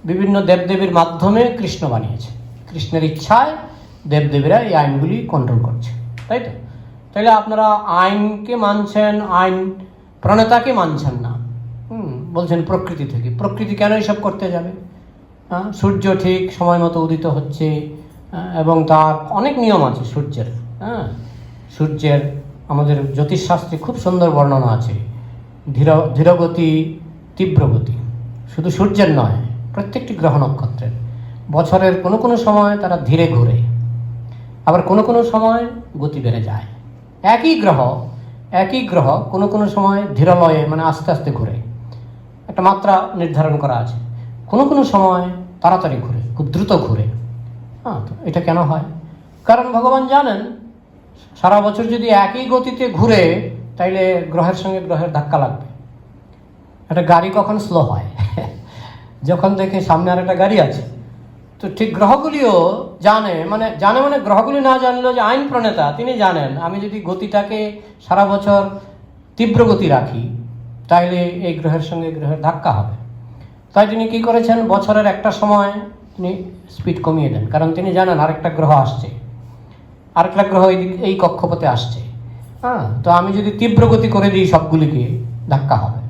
বিভিন্ন দেবদেবীর মাধ্যমে কৃষ্ণ বানিয়েছে। কৃষ্ণের ইচ্ছায় দেবদেবীরা এই আইনগুলি কন্ট্রোল করছে, তাই তো? তাহলে আপনারা আইনকে মানছেন, আইন প্রণেতাকে মানছেন না। বলছেন প্রকৃতি থেকে। প্রকৃতি কেন এসব করতে যাবে? সূর্য ঠিক সময় মতো উদিত হচ্ছে, এবং তার অনেক নিয়ম আছে সূর্যের। সূর্যের আমাদের জ্যোতিষশাস্ত্রে খুব সুন্দর বর্ণনা আছে। ধীরগতি, তীব্রগতি, শুধু সূর্যের নয়, প্রত্যেকটি গ্রহ নক্ষত্রের। বছরের কোনো কোনো সময় তারা ধীরে ঘুরে, আবার কোনো কোনো সময় গতি বেড়ে যায়। একই গ্রহ কোনো কোনো সময় ধীরলয়ে, মানে আস্তে আস্তে ঘুরে, একটা মাত্রা নির্ধারণ করা আছে। কোনো কোনো সময় তাড়াতাড়ি ঘুরে, খুব দ্রুত ঘুরে। তো এটা কেন হয়? কারণ ভগবান জানেন সারা বছর যদি একই গতিতে ঘুরে, তাইলে গ্রহের সঙ্গে গ্রহের ধাক্কা লাগবে। একটা গাড়ি কখন স্লো হয়? যখন দেখে সামনে আর একটা গাড়ি আছে। তো ঠিক গ্রহগুলিও জানে, মানে গ্রহগুলি না জানলেও যে আইন প্রণেতা তিনি জানেন, আমি যদি গতিটাকে সারা বছর তীব্র গতি রাখি, তাইলে এই গ্রহের সঙ্গে গ্রহের ধাক্কা হবে। তাই তিনি কি করেছেন, বছরের একটা সময় তিনি স্পিড কমিয়ে দেন, কারণ তিনি জানেন আরেকটা গ্রহ আসছে, আরেকটা গ্রহ এই কক্ষপথে আসছে। তো আমি যদি তীব্র গতি করে দিই সবগুলিকে, ধাক্কা হবে।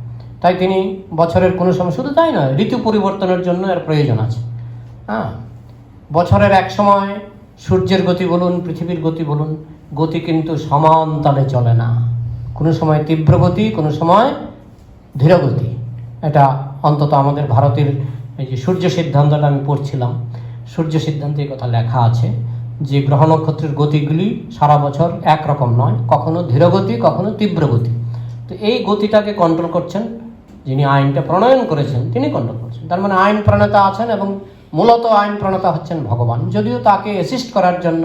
তাই তিনি বছরের কোনো সময়, শুধু তাই নয়, ঋতু পরিবর্তনের জন্য এর প্রয়োজন আছে। বছরের এক সময় সূর্যের গতি বলুন, পৃথিবীর গতি বলুন, গতি কিন্তু সমান তালে চলে না। কোনো সময় তীব্র গতি, কোনো সময় ধীরগতি। এটা অন্তত আমাদের ভারতের এই যে সূর্য সিদ্ধান্তটা আমি পড়ছিলাম, সূর্য সিদ্ধান্তে এই কথা লেখা আছে যে গ্রহ নক্ষত্রের গতিগুলি সারা বছর একরকম নয়, কখনো ধীরগতি, কখনো তীব্র গতি। তো এই গতিটাকে কন্ট্রোল করছেন যিনি আইনটা প্রণয়ন করেছেন, তিনি কন্ট্রোল করছেন। তার মানে আইন প্রণেতা আছেন, এবং মূলত আইন প্রণেতা হচ্ছেন ভগবান। যদিও তাকে অ্যাসিস্ট করার জন্য,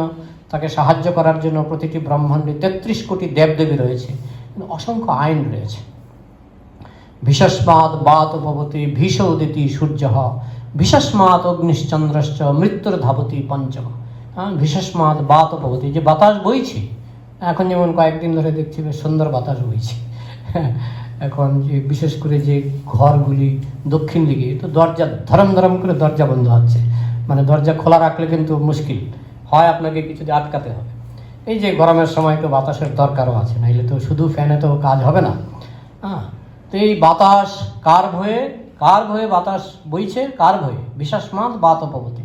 তাকে সাহায্য করার জন্য প্রতিটি ব্রহ্মাণ্ডে 33 কোটি দেবদেবী রয়েছে, কিন্তু অসংখ্য আইন রয়েছে। বিশস্মাৎ বাত উপবতী ভীষ উদিতি সূর্য, বিশস্মাৎ অগ্নিশ্চন্দ্রশ্চ মৃত্যুর ধাবতী পঞ্চম। বিশস্মাৎ বাত উপবতী, যে বাতাস বইছে, এখন যেমন কয়েকদিন ধরে দেখছি বেশ সুন্দর বাতাস বইছে। এখন যে বিশেষ করে যে ঘরগুলি দক্ষিণ দিকে, তো দরজা ধরম করে দরজা বন্ধ হচ্ছে, মানে দরজা খোলা রাখলে কিন্তু মুশকিল হয়, আপনাকে কিছু দিয়ে আটকাতে হবে। এই যে গরমের সময় একটু বাতাসের দরকারও আছে, নাইলে তো শুধু ফ্যানে তো কাজ হবে না। তো এই বাতাস কার ভয়ে বাতাস বইছে? কার ভয়ে? বিশাসমাদ বাত উপবতী,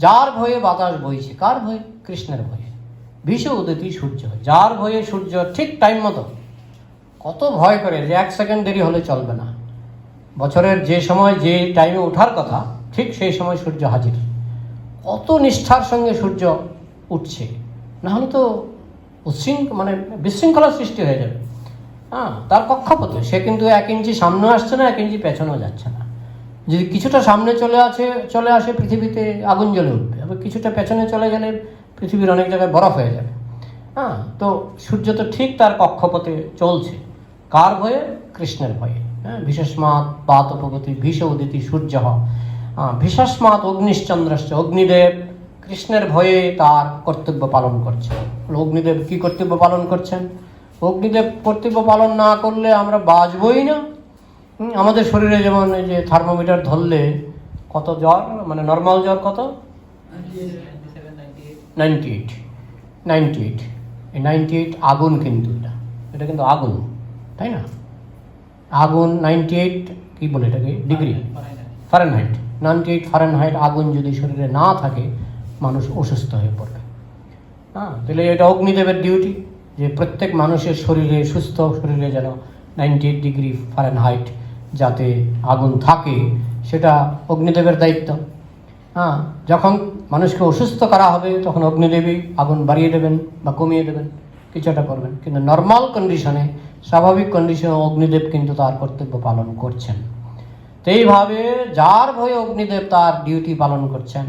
যার ভয়ে বাতাস বইছে। কার ভয়ে? কৃষ্ণের ভয়ে। ভীষ উদিতি সূর্য, যার ভয়ে সূর্য ঠিক টাইম মতো, কত ভয় করে যে 1 সেকেন্ড দেরি হলে চলবে না। বছরের যে সময় যে টাইমে ওঠার কথা, ঠিক সেই সময় সূর্য হাজির। কত নিষ্ঠার সঙ্গে সূর্য উঠছে, না হলে তো বিশৃঙ্খলার সৃষ্টি হয়ে যাবে। তার কক্ষপথে সে কিন্তু 1 ইঞ্চি সামনে আসছে না, 1 ইঞ্চি পেছনেও যাচ্ছে না। যদি কিছুটা সামনে চলে আসে, পৃথিবীতে আগুন জ্বলে উঠবে, আবার কিছুটা পেছনে চলে গেলে পৃথিবীর অনেক জায়গায় বরফ হয়ে যাবে। তো সূর্য তো ঠিক তার কক্ষপথে চলছে। কার ভয়ে? কৃষ্ণের ভয়ে। বিশেষমাৎ বাত উপগতি ভীষ উদিতি সূর্য, বিশেষমাৎ অগ্নিশ্চন্দ্রশ্চ, অগ্নিদেব কৃষ্ণের ভয়ে তার কর্তব্য পালন করছেন। অগ্নিদেব কি কর্তব্য পালন করছেন? অগ্নিদেব কর্তব্য পালন না করলে আমরা বাঁচবই না। আমাদের শরীরে যেমন এই যে থার্মোমিটার ধরলে কত জ্বর, মানে নর্মাল জ্বর কত, 98 98 এই 98 আগুন, কিন্তু এটা কিন্তু আগুন, তাই না? আগুন 98 কি বলে এটাকে, ডিগ্রি ফারেনহাইট। 98 ফারেনহাইট আগুন যদি শরীরে না থাকে, মানুষ অসুস্থ হয়ে পড়বে। তাহলে এটা অগ্নিদেবের ডিউটি, যে প্রত্যেক মানুষের শরীরে, সুস্থ শরীরে যেন 98 ডিগ্রি ফারেনহাইট যাতে আগুন থাকে, সেটা অগ্নিদেবের দায়িত্ব। যখন মানুষকে অসুস্থ করা হবে, তখন অগ্নিদেবী আগুন বাড়িয়ে দেবেন বা কমিয়ে দেবেন, কিছু একটা করবেন। কিন্তু নর্মাল কন্ডিশনে, স্বাভাবিক কন্ডিশনে অগ্নিদেব কিন্তু তার কর্তব্য পালন করছেন। তো এইভাবে যার ভয়ে অগ্নিদেব তার ডিউটি পালন করছেন।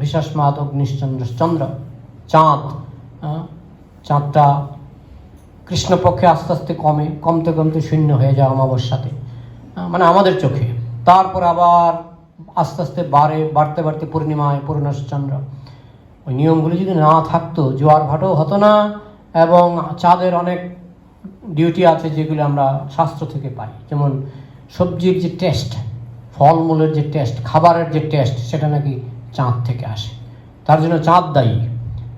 বিশ্বস্মাত অগ্নিশ্চন্দ্র, চাঁদ, চাঁদটা কৃষ্ণপক্ষে আস্তে আস্তে কমতে কমতে শূন্য হয়ে যায় অমাবস্যাতে, মানে আমাদের চোখে। তারপর আবার আস্তে আস্তে বাড়তে বাড়তে পূর্ণিমায় পূর্ণশ্চন্দ্র। ওই নিয়মগুলি যদি না থাকতো, জোয়ার ভাটাও হতো না। এবং চাঁদের অনেক ডিউটি আছে যেগুলো আমরা শাস্ত্র থেকে পাই, যেমন সবজির যে টেস্ট, ফলমূলের যে টেস্ট, খাবারের যে টেস্ট, সেটা নাকি চাঁদ থেকে আসে। তার জন্য চাঁদ দায়ী।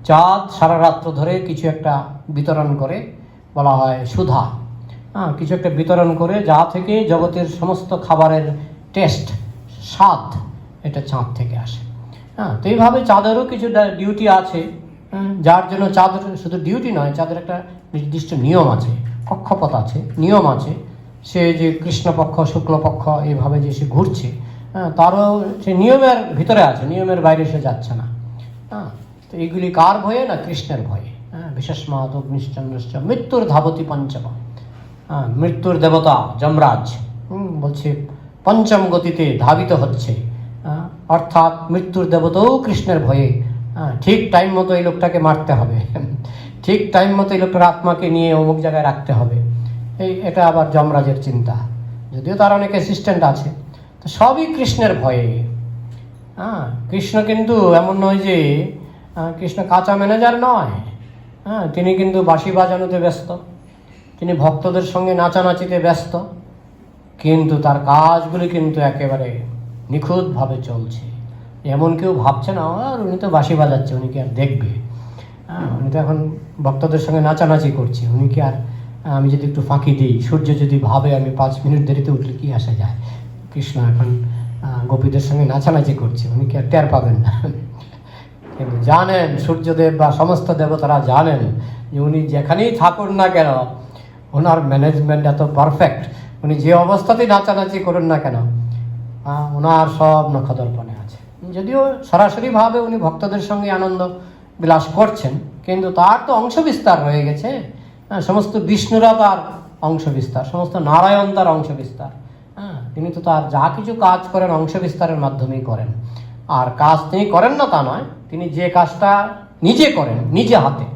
চাঁদ সারা রাত্র ধরে কিছু একটা বিতরণ করে, বলা হয় সুধা, কিছু একটা বিতরণ করে, যা থেকে জগতের সমস্ত খাবারের টেস্ট, স্বাদ, এটা চাঁদ থেকে আসে। তো এইভাবে চাঁদেরও কিছু ডিউটি আছে, যার জন্য চাঁদের শুধু ডিউটি নয়, চাঁদের একটা নির্দিষ্ট নিয়ম আছে, কক্ষপথ আছে, নিয়ম আছে। সে যে কৃষ্ণপক্ষ শুক্লপক্ষ এইভাবে যে সে ঘুরছে, তারও সে নিয়মের ভিতরে আছে, নিয়মের বাইরে সে যাচ্ছে না। তো এইগুলি কার ভয়ে? না, কৃষ্ণের ভয়ে। বিশ্বস্মাত অগ্নিশ্চন্দ্রশ্চ মৃত্যুর ধাবতি পঞ্চম। মৃত্যুর দেবতা যমরাজ বলছে পঞ্চম গতিতে ধাবিত হচ্ছে, অর্থাৎ মৃত্যুর দেবতাও কৃষ্ণের ভয়ে। ঠিক টাইম মতো এই লোকটাকে মারতে হবে, ঠিক টাইম মতো এই লোকটার আত্মাকে নিয়ে অমুক জায়গায় রাখতে হবে। এটা আবার যমরাজের চিন্তা, যদিও তার অনেক অ্যাসিস্ট্যান্ট আছে। তো সবই কৃষ্ণের ভয়ে। কৃষ্ণ কিন্তু এমন নয় যে কৃষ্ণ কাঁচা ম্যানেজার নয়। তিনি কিন্তু বাঁশি বাজানোতে ব্যস্ত, তিনি ভক্তদের সঙ্গে নাচানাচিতে ব্যস্ত, কিন্তু তার কাজগুলি কিন্তু একেবারে নিখুঁতভাবে চলছে। এমন কেউ ভাবছে না আর উনি তো বাঁশি বাজাচ্ছে, উনি কি আর দেখবে? উনি তো এখন ভক্তদের সঙ্গে নাচানাচি করছে, উনি কি আর, আমি যদি একটু ফাঁকি দিই, সূর্য যদি ভাবে আমি 5 মিনিট দেরিতে উঠলে কি আসা যায়, কৃষ্ণ এখন গোপীদের সঙ্গে নাচানাচি করছে, উনি কি আর টের পাবেন না? কিন্তু জানেন সূর্যদেব বা সমস্ত দেবতারা জানেন যে উনি যেখানেই থাকুন না কেন, ওনার ম্যানেজমেন্ট এত পারফেক্ট, উনি যে অবস্থাতেই নাচানাচি করুন না কেন, ওনার সব নখদর্পণে আছে। যদিও সরাসরিভাবে উনি ভক্তদের সঙ্গে আনন্দ বিলাস করছেন, কিন্তু তার তো অংশ বিস্তার রয়ে গেছে। সমস্ত বিষ্ণুরা তার অংশ বিস্তার, সমস্ত নারায়ণ তার অংশ বিস্তার। তিনি তো তার যা কিছু কাজ করেন অংশ বিস্তারের মাধ্যমেই করেন। আর কাজ তিনি করেন না তা নয়, তিনি যে কাজটা নিজে করেন নিজে হাতে,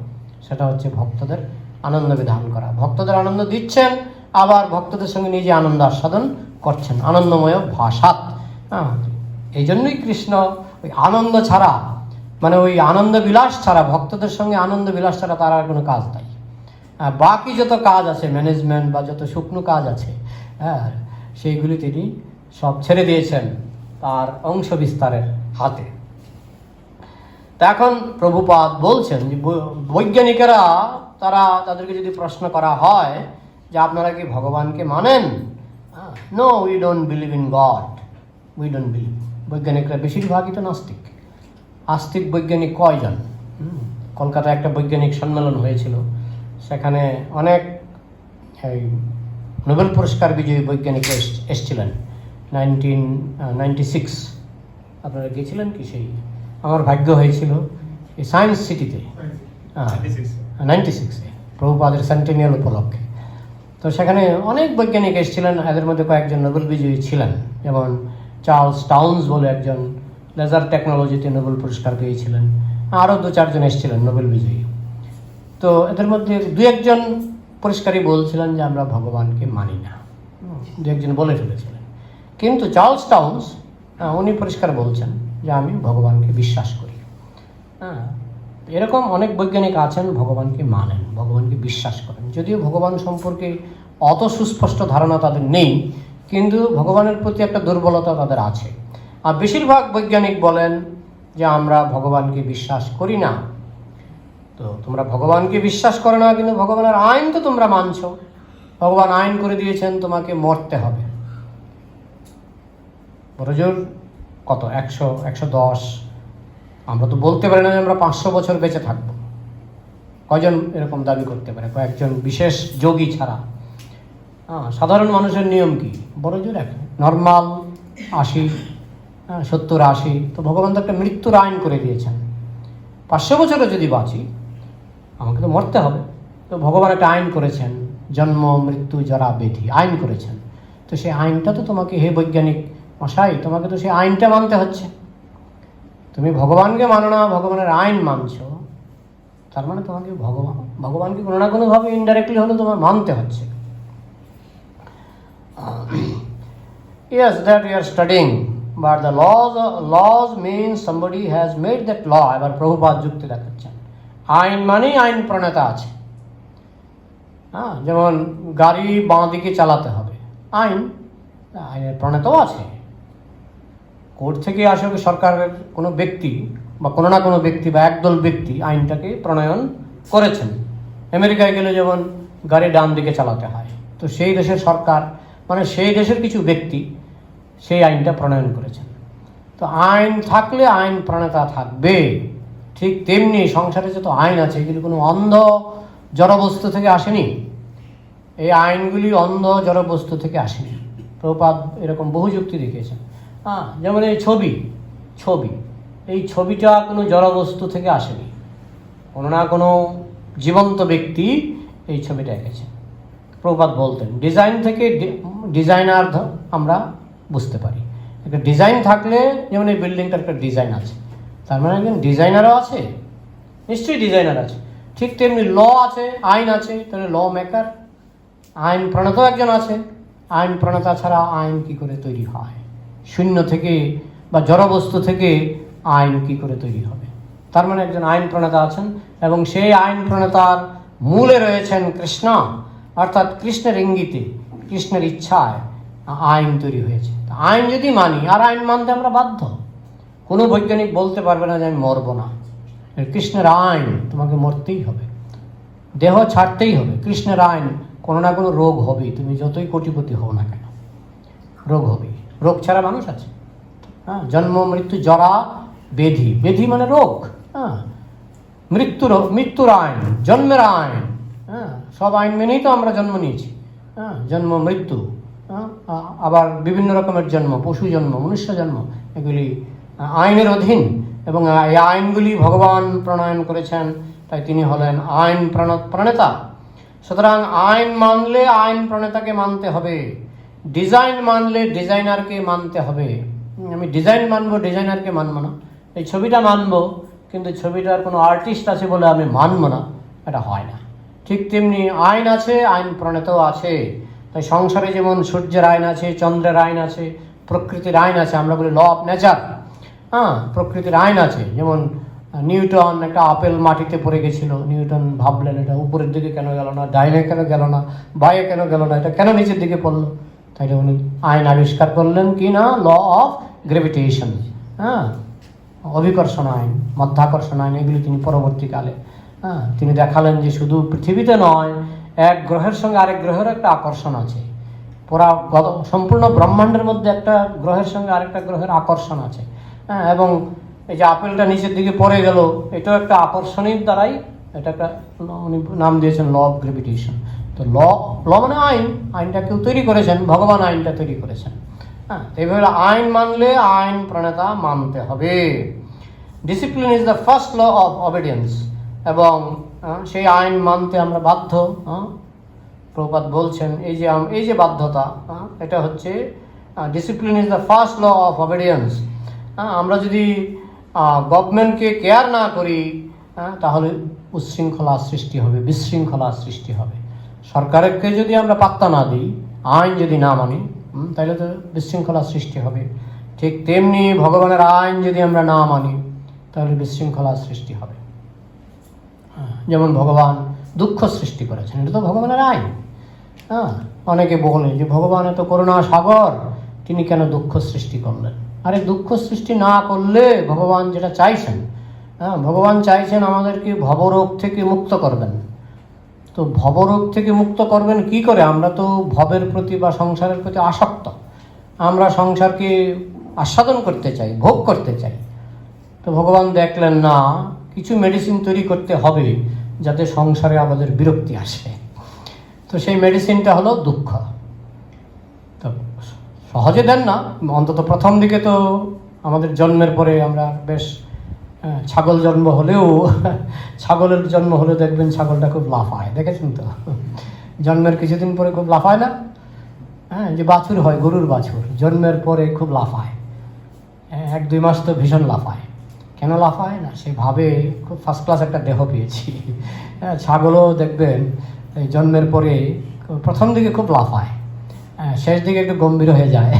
সেটা হচ্ছে ভক্তদের আনন্দ বিধান করা। ভক্তদের আনন্দ দিচ্ছেন, আবার ভক্তদের সঙ্গে নিজে আনন্দ আস্বাদন করছেন, আনন্দময় ভাষাত। এই জন্যই কৃষ্ণ ওই আনন্দ ছাড়া, মানে ওই আনন্দ বিলাস ছাড়া, ভক্তদের সঙ্গে আনন্দ বিলাস ছাড়া তার আর কোনো কাজ নাই। বাকি যত কাজ আছে, ম্যানেজমেন্ট বা যত শুকনো কাজ আছে, সেইগুলি তিনি সব ছেড়ে দিয়েছেন তার অংশ বিস্তারের হাতে। তা এখন প্রভুপাদ বলছেন যে বৈজ্ঞানিকেরা, তাদেরকে যদি প্রশ্ন করা হয় যে আপনারা কি ভগবানকে মানেন? No, we don't believe in God, we don't believe. বৈজ্ঞানিকরা বেশিরভাগই তো নাস্তিক। আস্তিক বৈজ্ঞানিক কয়জন? কলকাতায় একটা বৈজ্ঞানিক সম্মেলন হয়েছিল, সেখানে অনেক নোবেল পুরস্কার বিজয়ী বৈজ্ঞানিক এসেছিলেন। 1996 আপনারা গিয়েছিলেন কি? সেই আমার ভাগ্য হয়েছিল এই সায়েন্স সিটিতে 96-এ প্রভুপাদের সেন্টেনিয়াল উপলক্ষে। তো সেখানে অনেক বৈজ্ঞানিক এসেছিলেন, এদের মধ্যে কয়েকজন নোবেল বিজয়ী ছিলেন, যেমন চার্লস টাউন্স বলে একজন লেজার টেকনোলজিতে নোবেল পুরস্কার পেয়েছিলেন। আরও 2-4 জন এসেছিলেন নোবেল বিজয়ী। তো এদের মধ্যে 2-1 পুরস্কারই বলছিলেন যে আমরা ভগবানকে মানি না, 2-1 বলে ফেলেছিলেন। কিন্তু চার্লস টাউন্স উনি পরিষ্কার বলছেন যে আমি ভগবানকে বিশ্বাস করি। এরকম অনেক বৈজ্ঞানিক আছেন ভগবানকে মানেন, ভগবানকে বিশ্বাস করেন, যদিও ভগবান সম্পর্কে অত সুস্পষ্ট ধারণা তাদের নেই, কিন্তু ভগবানের প্রতি একটা দুর্বলতা তাদের আছে। আর বেশিরভাগ বৈজ্ঞানিক বলেন যে আমরা ভগবানকে বিশ্বাস করি না। তো তোমরা ভগবানকে বিশ্বাস করো না, কিন্তু ভগবানের আইন তো তোমরা মানছো। ভগবান আইন করে দিয়েছেন তোমাকে মরতে হবে। বড়জোর কত 100, 110, আমরা তো বলতে পারি না যে আমরা 500 বছর বেঁচে থাকবো। কয়জন এরকম দাবি করতে পারে? কয়েকজন বিশেষ যোগী ছাড়া। সাধারণ মানুষের নিয়ম কি? বড়জোর নর্মাল 80, 70, 80। তো ভগবান তো একটা মৃত্যুর আইন করে দিয়েছেন। 500 বছরও যদি বাঁচি আমাকে তো মরতে হবে। তো ভগবান একটা আইন করেছেন, জন্ম মৃত্যু জরা ব্যাধি আইন করেছেন। তো সেই আইনটা তো তোমাকে, হে বৈজ্ঞানিক মশাই, তোমাকে তো সেই আইনটা মানতে হচ্ছে। তুমি ভগবানকে মানো না, ভগবানের আইন মানছো, তার মানে তোমাকে ভগবানকে কোনো না কোনোভাবে ইনডাইরেক্টলি হলেও তোমার মানতে হচ্ছে। Yes, that we are studying, but the laws means somebody has made that law. এবার প্রভুপাদ যুক্তি দেখাচ্ছেন, আইন মানেই আইন প্রণেতা আছে। যেমন গাড়ি বাঁ দিকে চালাতে হবে, আইনের প্রণেতাও আছে। কোর্ট থেকে আসে সরকারের কোনো ব্যক্তি বা কোনো না কোনো ব্যক্তি বা একদল ব্যক্তি আইনটাকে প্রণয়ন করেছেন। আমেরিকায় গেলে যেমন গাড়ি ডান দিকে চালাতে হয়, তো সেই দেশের সরকার মানে সেই দেশের কিছু ব্যক্তি সেই আইনটা প্রণয়ন করেছেন। তো আইন থাকলে আইন প্রণেতা থাকবে। ঠিক তেমনি সংসারে যত আইন আছে এগুলি কোনো অন্ধ জড়বস্তু থেকে আসেনি। এই আইনগুলি অন্ধ জড়বস্তু থেকে আসেনি। প্রভুপাদ এরকম বহু যুক্তি দেখিয়েছেন। যেমন এই ছবি, এই ছবিটা কোনো জড়বস্তু থেকে আসেনি, কোনো না কোনো জীবন্ত ব্যক্তি এই ছবিটা এঁকেছে। প্রভুপাদ বলতেন ডিজাইন থেকে ডিজাইনার আমরা বুঝতে পারি। একটা ডিজাইন থাকলে, যেমন এই বিল্ডিংটার একটা ডিজাইন আছে, তার মানে একজন ডিজাইনারও আছে, নিশ্চয়ই ডিজাইনার আছে। ঠিক তেমনি ল আছে, আইন আছে, তাহলে ল মেকার, আইন প্রণেতাও একজন আছে। আইন প্রণেতা ছাড়া আইন কি করে তৈরি হয়? শূন্য থেকে বা জড়বস্তু থেকে আইন কি করে তৈরি হবে? তার মানে একজন আইন প্রণেতা আছেন, এবং সেই আইন প্রণেতার মূলে রয়েছেন কৃষ্ণ, অর্থাৎ কৃষ্ণের ইঙ্গিতে, কৃষ্ণের ইচ্ছায় আইন তৈরি হয়েছে। আইন যদি মানি, আর আইন মানতে আমরা বাধ্য। কোনো বৈজ্ঞানিক বলতে পারবে না যে আমি মরবো না। কৃষ্ণের আইন, তোমাকে মরতেই হবে, দেহ ছাড়তেই হবে। কৃষ্ণের আইন, কোনো না কোনো রোগ হবেই, তুমি যতই কোটিপতি হও না কেন, রোগ হবেই। রোগ ছাড়া মানুষ আছে? জন্ম মৃত্যু জরা ব্যাধি, ব্যাধি মানে রোগ। মৃত্যুর আইন, জন্মের আইন, সব আইন মেনেই তো আমরা জন্ম নিয়েছি। জন্ম মৃত্যু, আবার বিভিন্ন রকমের জন্ম, পশু জন্ম, মনুষ্য জন্ম, এগুলি আইনের অধীন, এবং এই আইনগুলি ভগবান প্রণয়ন করেছেন, তাই তিনি হলেন আইন প্রণেতা। সুতরাং আইন মানলে আইন প্রণেতাকে মানতে হবে, ডিজাইন মানলে ডিজাইনারকে মানতে হবে। আমি ডিজাইন মানবো, ডিজাইনারকে মানবো না। এই ছবিটা মানবো, কিন্তু ছবিটার কোনো আর্টিস্ট আছে বলে আমি মানবো না, এটা হয় না। ঠিক তেমনি আইন আছে, আইন প্রণেতাও আছে। তাই সংসারে যেমন সূর্যের আইন আছে, চন্দ্রের আইন আছে, প্রকৃতির আইন আছে, আমরা বলি ল অফ নেচার। প্রকৃতির আইন আছে। যেমন নিউটন, একটা আপেল মাটিতে পড়ে গেছিল, নিউটন ভাবলেন এটা উপরের দিকে কেন গেল না, ডাইনে কেন গেল না, বাইরে কেন গেল না, এটা কেন নিচের দিকে পড়লো। তাই উনি আইন আবিষ্কার করলেন কি না, ল অফ গ্র্যাভিটেশন, অভিকর্ষণ আইন, মধ্যাকর্ষণ আইন, এগুলি তিনি পরবর্তীকালে তিনি দেখালেন যে শুধু পৃথিবীতে নয়, এক গ্রহের সঙ্গে আরেক গ্রহের একটা আকর্ষণ আছে। সম্পূর্ণ ব্রহ্মাণ্ডের মধ্যে একটা গ্রহের সঙ্গে আরেকটা গ্রহের আকর্ষণ আছে। এবং এই যে আপেলটা নিচের দিকে পড়ে গেল, এটাও একটা আকর্ষণের দ্বারাই, এটা একটা উনি নাম দিয়েছেন ল অফ গ্র্যাভিটেশন। তো ল মানে আইনটা কেউ তৈরি করেছেন, ভগবান আইনটা তৈরি করেছেন। এইভাবে আইন মানলে আইন প্রণেতা মানতে হবে। Discipline is the first law of obedience, এবং সেই আইন মানতে আমরা বাধ্য। প্রভুপাদ বলছেন এই যে বাধ্যতা, এটা হচ্ছে discipline is the first law of obedience. আমরা যদি গভর্নমেন্টকে কেয়ার না করি, তাহলে উচ্ছৃঙ্খলা সৃষ্টি হবে, বিশৃঙ্খলা সৃষ্টি হবে। সরকারকে যদি আমরা পাত্তা না দিই, আইন যদি না মানি, তাহলে তো বিশৃঙ্খলা সৃষ্টি হবে। ঠিক তেমনি ভগবানের আইন যদি আমরা না মানি, তাহলে বিশৃঙ্খলা সৃষ্টি হবে। যেমন ভগবান দুঃখ সৃষ্টি করেছেন, এটা তো ভগবানের আইন। অনেকে বলে যে ভগবান এত করুণা সাগর, তিনি কেন দুঃখ সৃষ্টি করলেন? আরে দুঃখ সৃষ্টি না করলে ভগবান যেটা চাইছেন, হ্যাঁ, ভগবান চাইছেন আমাদেরকে ভবরোগ থেকে মুক্ত করবেন। তো ভবরোগ থেকে মুক্ত করবেন কি করে? আমরা তো ভবের প্রতি বা সংসারের প্রতি আসক্ত, আমরা সংসারকে আস্বাদন করতে চাই, ভোগ করতে চাই। তো ভগবান দেখলেন না, কিছু মেডিসিন তৈরি করতে হবে যাতে সংসারে আমাদের বিরক্তি আসে। তো সেই মেডিসিনটা হলো দুঃখ। তো সহজে দেন না, অন্তত প্রথম দিকে তো আমাদের জন্মের পরে আমরা বেশ ছাগল জন্ম হলেও ছাগলের জন্ম হলে দেখবেন ছাগলটা খুব লাফায়, দেখেছেন তো? জন্মের কিছুদিন পরে খুব লাফায় না? হ্যাঁ, যে বাছুর হয়, গরুর বাছুর জন্মের পরে খুব লাফায়, 1-2 মাস তো ভীষণ লাফায়। কেন লাফায় না? সে ভাবে খুব ফার্স্ট ক্লাস একটা দেহ পেয়েছি। হ্যাঁ, ছাগলও দেখবেন এই জন্মের পরে প্রথম দিকে খুব লাফায়, শেষ দিকে একটু গম্ভীর হয়ে যায়,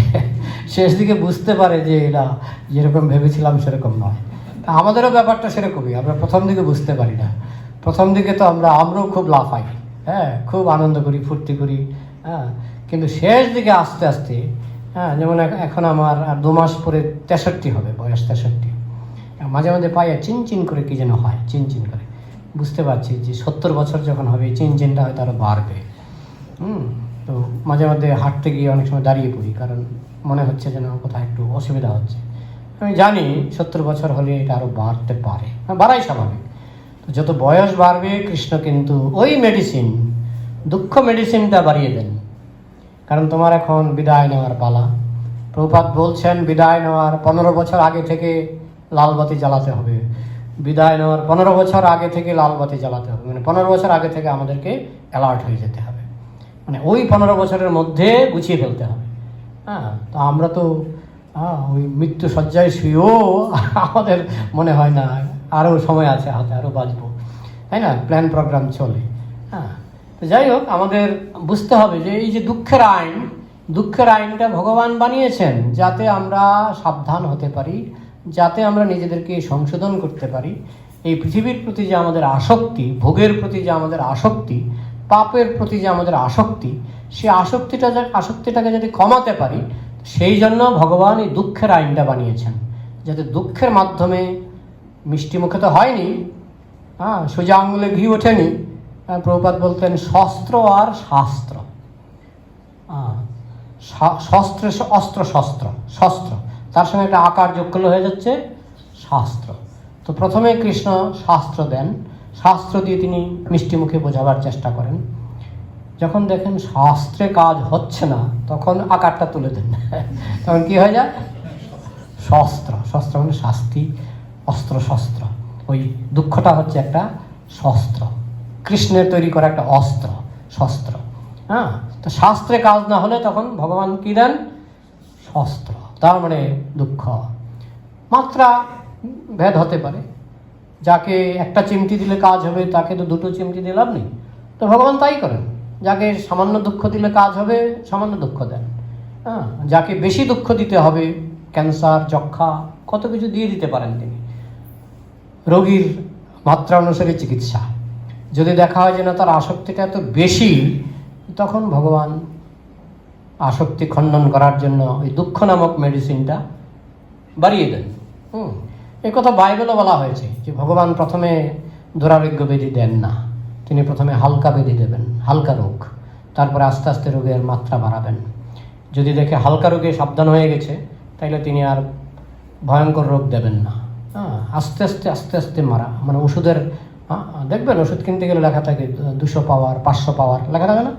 শেষ দিকে বুঝতে পারে যে এরা যেরকম ভেবেছিলাম সেরকম নয়। আমাদেরও ব্যাপারটা সেরকমই, আমরা প্রথম দিকে বুঝতে পারি না। প্রথম দিকে তো আমরাও খুব লাফাই, হ্যাঁ, খুব আনন্দ করি, ফুর্তি করি, হ্যাঁ, কিন্তু শেষ দিকে আস্তে আস্তে, হ্যাঁ, যেমন এখন আমার আর 2 মাস পরে 63 হবে, বয়স 63। মাঝে মাঝে পায়ে চিনচিন করে কি যেন হয়, চিনচিন করে। বুঝতে পারছি যে 70 বছর যখন হবে চিনচিনটা হয়তো আরও বাড়বে। তো মাঝে মাঝে হাঁটতে গিয়ে অনেক সময় দাঁড়িয়ে পড়ি, কারণ মনে হচ্ছে যেন কোথাও একটু অসুবিধা হচ্ছে। আমি জানি 70 বছর হলে এটা আরও বাড়তে পারে, বাড়াই স্বাভাবিক। তো যত বয়স বাড়বে কৃষ্ণ কিন্তু ওই মেডিসিন, দুঃখ মেডিসিনটা বাড়িয়ে দেন। কারণ তোমার এখন বিদায় নেওয়ার পালা। প্রভুপাদ বলছেন বিদায় নেওয়ার 15 বছর আগে থেকে লালবাতি জ্বালাতে হবে। বিদায় নেওয়ার 15 বছর আগে থেকে লালবাতি জ্বালাতে হবে, মানে 15 বছর আগে থেকে আমাদেরকে অ্যালার্ট হয়ে যেতে হবে, মানে ওই 15 বছরের মধ্যে গুছিয়ে ফেলতে হবে। হ্যাঁ, তো আমরা তো ওই মৃত্যু শয্যায় শুয়েও আমাদের মনে হয় না আরও সময় আছে হাতে, আরও বাঁচবো, তাই না? প্ল্যান প্রোগ্রাম চলে। হ্যাঁ, তো যাই হোক, আমাদের বুঝতে হবে যে এই যে দুঃখের আইনটা ভগবান বানিয়েছেন যাতে আমরা সাবধান হতে পারি, যাতে আমরা নিজেদেরকে সংশোধন করতে পারি। এই পৃথিবীর প্রতি যে আমাদের আসক্তি, ভোগের প্রতি যে আমাদের আসক্তি, পাপের প্রতি যে আমাদের আসক্তি, সেই আসক্তিটাকে যদি কমাতে পারি, সেই জন্য ভগবান এই দুঃখের আইনটা বানিয়েছেন, যাতে দুঃখের মাধ্যমে মিষ্টি মুখে তো হয়নি, হ্যাঁ, সোজা আঙুলে ঘি ওঠেনি। প্রভুপাদ বলতেন শস্ত্র আর শাস্ত্র, শস্ত্র অস্ত্র শস্ত্র, তার সঙ্গে একটা আকার যোগ করলে হয়ে যাচ্ছে শাস্ত্র। তো প্রথমে কৃষ্ণ শাস্ত্র দেন, শাস্ত্র দিয়ে তিনি মিষ্টি মুখে বোঝাবার চেষ্টা করেন। যখন দেখেন শাস্ত্রে কাজ হচ্ছে না, তখন আকারটা তুলে দেন, তখন কি হয়ে যায়? শস্ত্র মানে শাস্তি, শস্ত্র। ওই দুঃখটা হচ্ছে একটা শস্ত্র, কৃষ্ণের তৈরি করা একটা শস্ত্র। হ্যাঁ, তো শাস্ত্রে কাজ না হলে তখন ভগবান কি দেন? শস্ত্র। তার মানে দুঃখ মাত্রা ভেদ হতে পারে, যাকে একটা চিমটি দিলে কাজ হবে তাকে তো 2টো চিমটি দিয়ে লাভ নেই। তো ভগবান তাই করেন, যাকে সামান্য দুঃখ দিলে কাজ হবে সামান্য দুঃখ দেন। হ্যাঁ, যাকে বেশি দুঃখ দিতে হবে, ক্যান্সার, যক্ষা, কত কিছু দিয়ে দিতে পারেন তিনি। রোগীর মাত্রা অনুসারে চিকিৎসা। যদি দেখা হয় যে না তার আসক্তিটা এত বেশি, তখন ভগবান আসক্তি খণ্ডন করার জন্য ওই দুঃখ নামক মেডিসিনটা বাড়িয়ে দেন। এই কথা বাইবেলও বলা হয়েছে যে ভগবান প্রথমে দুরারোগ্য ব্যাধি দেন না, তিনি প্রথমে হালকা ব্যাধি দেবেন, হালকা রোগ, তারপরে আস্তে আস্তে রোগের মাত্রা বাড়াবেন। যদি দেখে হালকা রোগে সাবধান হয়ে গেছে, তাইলে তিনি আর ভয়ঙ্কর রোগ দেবেন না। হ্যাঁ, আস্তে আস্তে মারা, মানে ওষুধের, দেখবেন ওষুধ কিনতে গেলে লেখা থাকে 200 পাওয়ার 500 পাওয়ার লেখা থাকে না?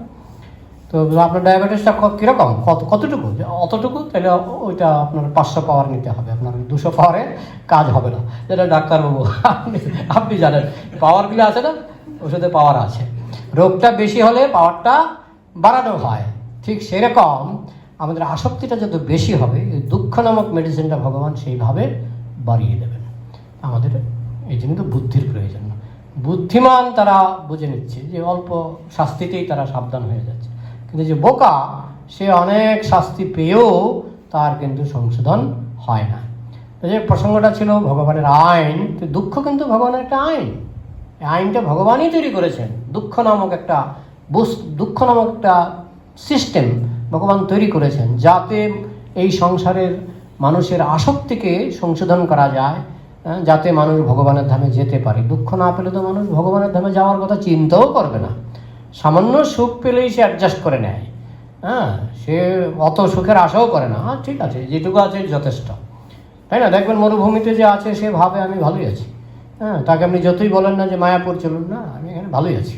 তো আপনার ডায়াবেটিসটা কীরকম, কতটুকু, অতটুকু, তাহলে ওইটা আপনার 500 পাওয়ার নিতে হবে, আপনার 200 পাওয়ারে কাজ হবে না। যেটা ডাক্তারবাবু আপনি জানেন, পাওয়ারগুলো আছে না, ওষুধে পাওয়ার আছে, রোগটা বেশি হলে পাওয়ারটা বাড়ানো হয়। ঠিক সেরকম আমাদের আসক্তিটা যত বেশি হবে, এই দুঃখ নামক মেডিসিনটা ভগবান সেইভাবে বাড়িয়ে দেবেন। আমাদের এই জন্য তো বুদ্ধির প্রয়োজন। বুদ্ধিমান তারা বুঝে নিচ্ছে যে অল্প শাস্তিতেই তারা সাবধান হয়ে যাচ্ছে, কিন্তু যে বোকা সে অনেক শাস্তি পেয়েও তার কিন্তু সংশোধন হয় না। তো যে প্রসঙ্গটা ছিল ভগবানের আইন, তো দুঃখ কিন্তু ভগবানের একটা আইন, এই আইনটা ভগবানই তৈরি করেছেন। দুঃখ নামক একটা সিস্টেম ভগবান তৈরি করেছেন, যাতে এই সংসারের মানুষের আসক্তিকে সংশোধন করা যায়, যাতে মানুষ ভগবানের ধামে যেতে পারে। দুঃখ না পেলে তো মানুষ ভগবানের ধামে যাওয়ার কথা চিন্তাও করবে না। সামান্য সুখ পেলেই সে অ্যাডজাস্ট করে নেয়, সে অত সুখের আশাও করে না। ঠিক আছে, যেটুকু আছে যথেষ্ট, তাই না? দেখবেন মরুভূমিতে যে আছে সে ভাবে আমি ভালোই আছি। তাকে আপনি যতই বলেন না যে মায়াপুর চলুন, না আমি এখানে ভালোই আছি।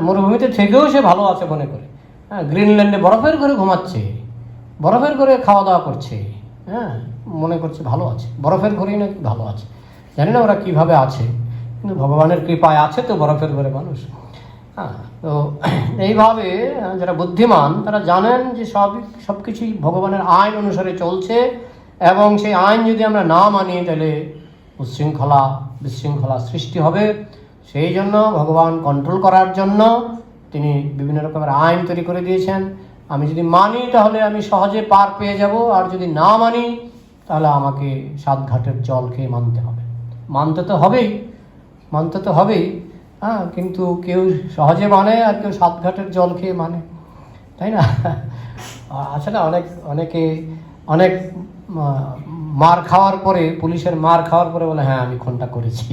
মরুভূমিতে থেকেও সে ভালো আছে মনে করে। গ্রিনল্যান্ডে বরফের ঘরে ঘুমাচ্ছে, বরফের ঘরে খাওয়া দাওয়া করছে, মনে করছে ভালো আছে, বরফের ঘরেই নাকি ভালো আছে। জানি না ওরা কীভাবে আছে, কিন্তু ভগবানের কৃপায় আছে তো বরফের ঘরে মানুষ। তো এইভাবে যারা বুদ্ধিমান তারা জানেন যে সব কিছুই ভগবানের আইন অনুসারে চলছে, এবং সেই আইন যদি আমরা না মানি তাহলে উচ্ছৃঙ্খলা বিশৃঙ্খলা সৃষ্টি হবে। সেই জন্য ভগবান কন্ট্রোল করার জন্য তিনি বিভিন্ন রকমের আইন তৈরি করে দিয়েছেন। আমি যদি মানি তাহলে আমি সহজে পার পেয়ে যাব, আর যদি না মানি তাহলে আমাকে 7 ঘাটের জল খেয়ে মানতে হবে। মানতে তো হবেই, কিন্তু কেউ সহজে মানে আর কেউ 7 ঘাটের জল খেয়ে মানে, তাই না? আছে না অনেক মার খাওয়ার পরে, পুলিশের মার খাওয়ার পরে বলে হ্যাঁ আমি খুনটা করেছি।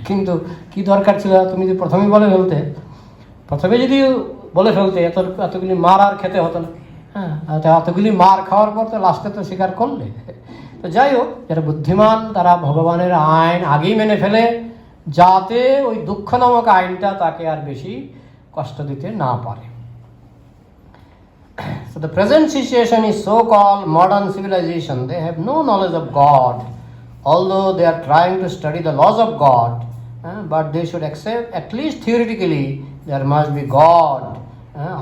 কিন্তু কি দরকার ছিল তুমি যদি প্রথমেই বলে ফেলতে, এতগুলি মার আর খেতে হতো না। এতগুলি মার খাওয়ার পর তো লাস্টে তো স্বীকার করলে। তো যাই হোক, যারা বুদ্ধিমান তারা ভগবানের আইন আগেই মেনে ফেলে, যাতে ওই দুঃখ নামক আইনটা তাকে আর বেশি কষ্ট দিতে না পারে। So the present situation is so-called modern civilization. They have no knowledge of God, although they are trying to study the laws of God, but they should accept, at least theoretically, there must be God.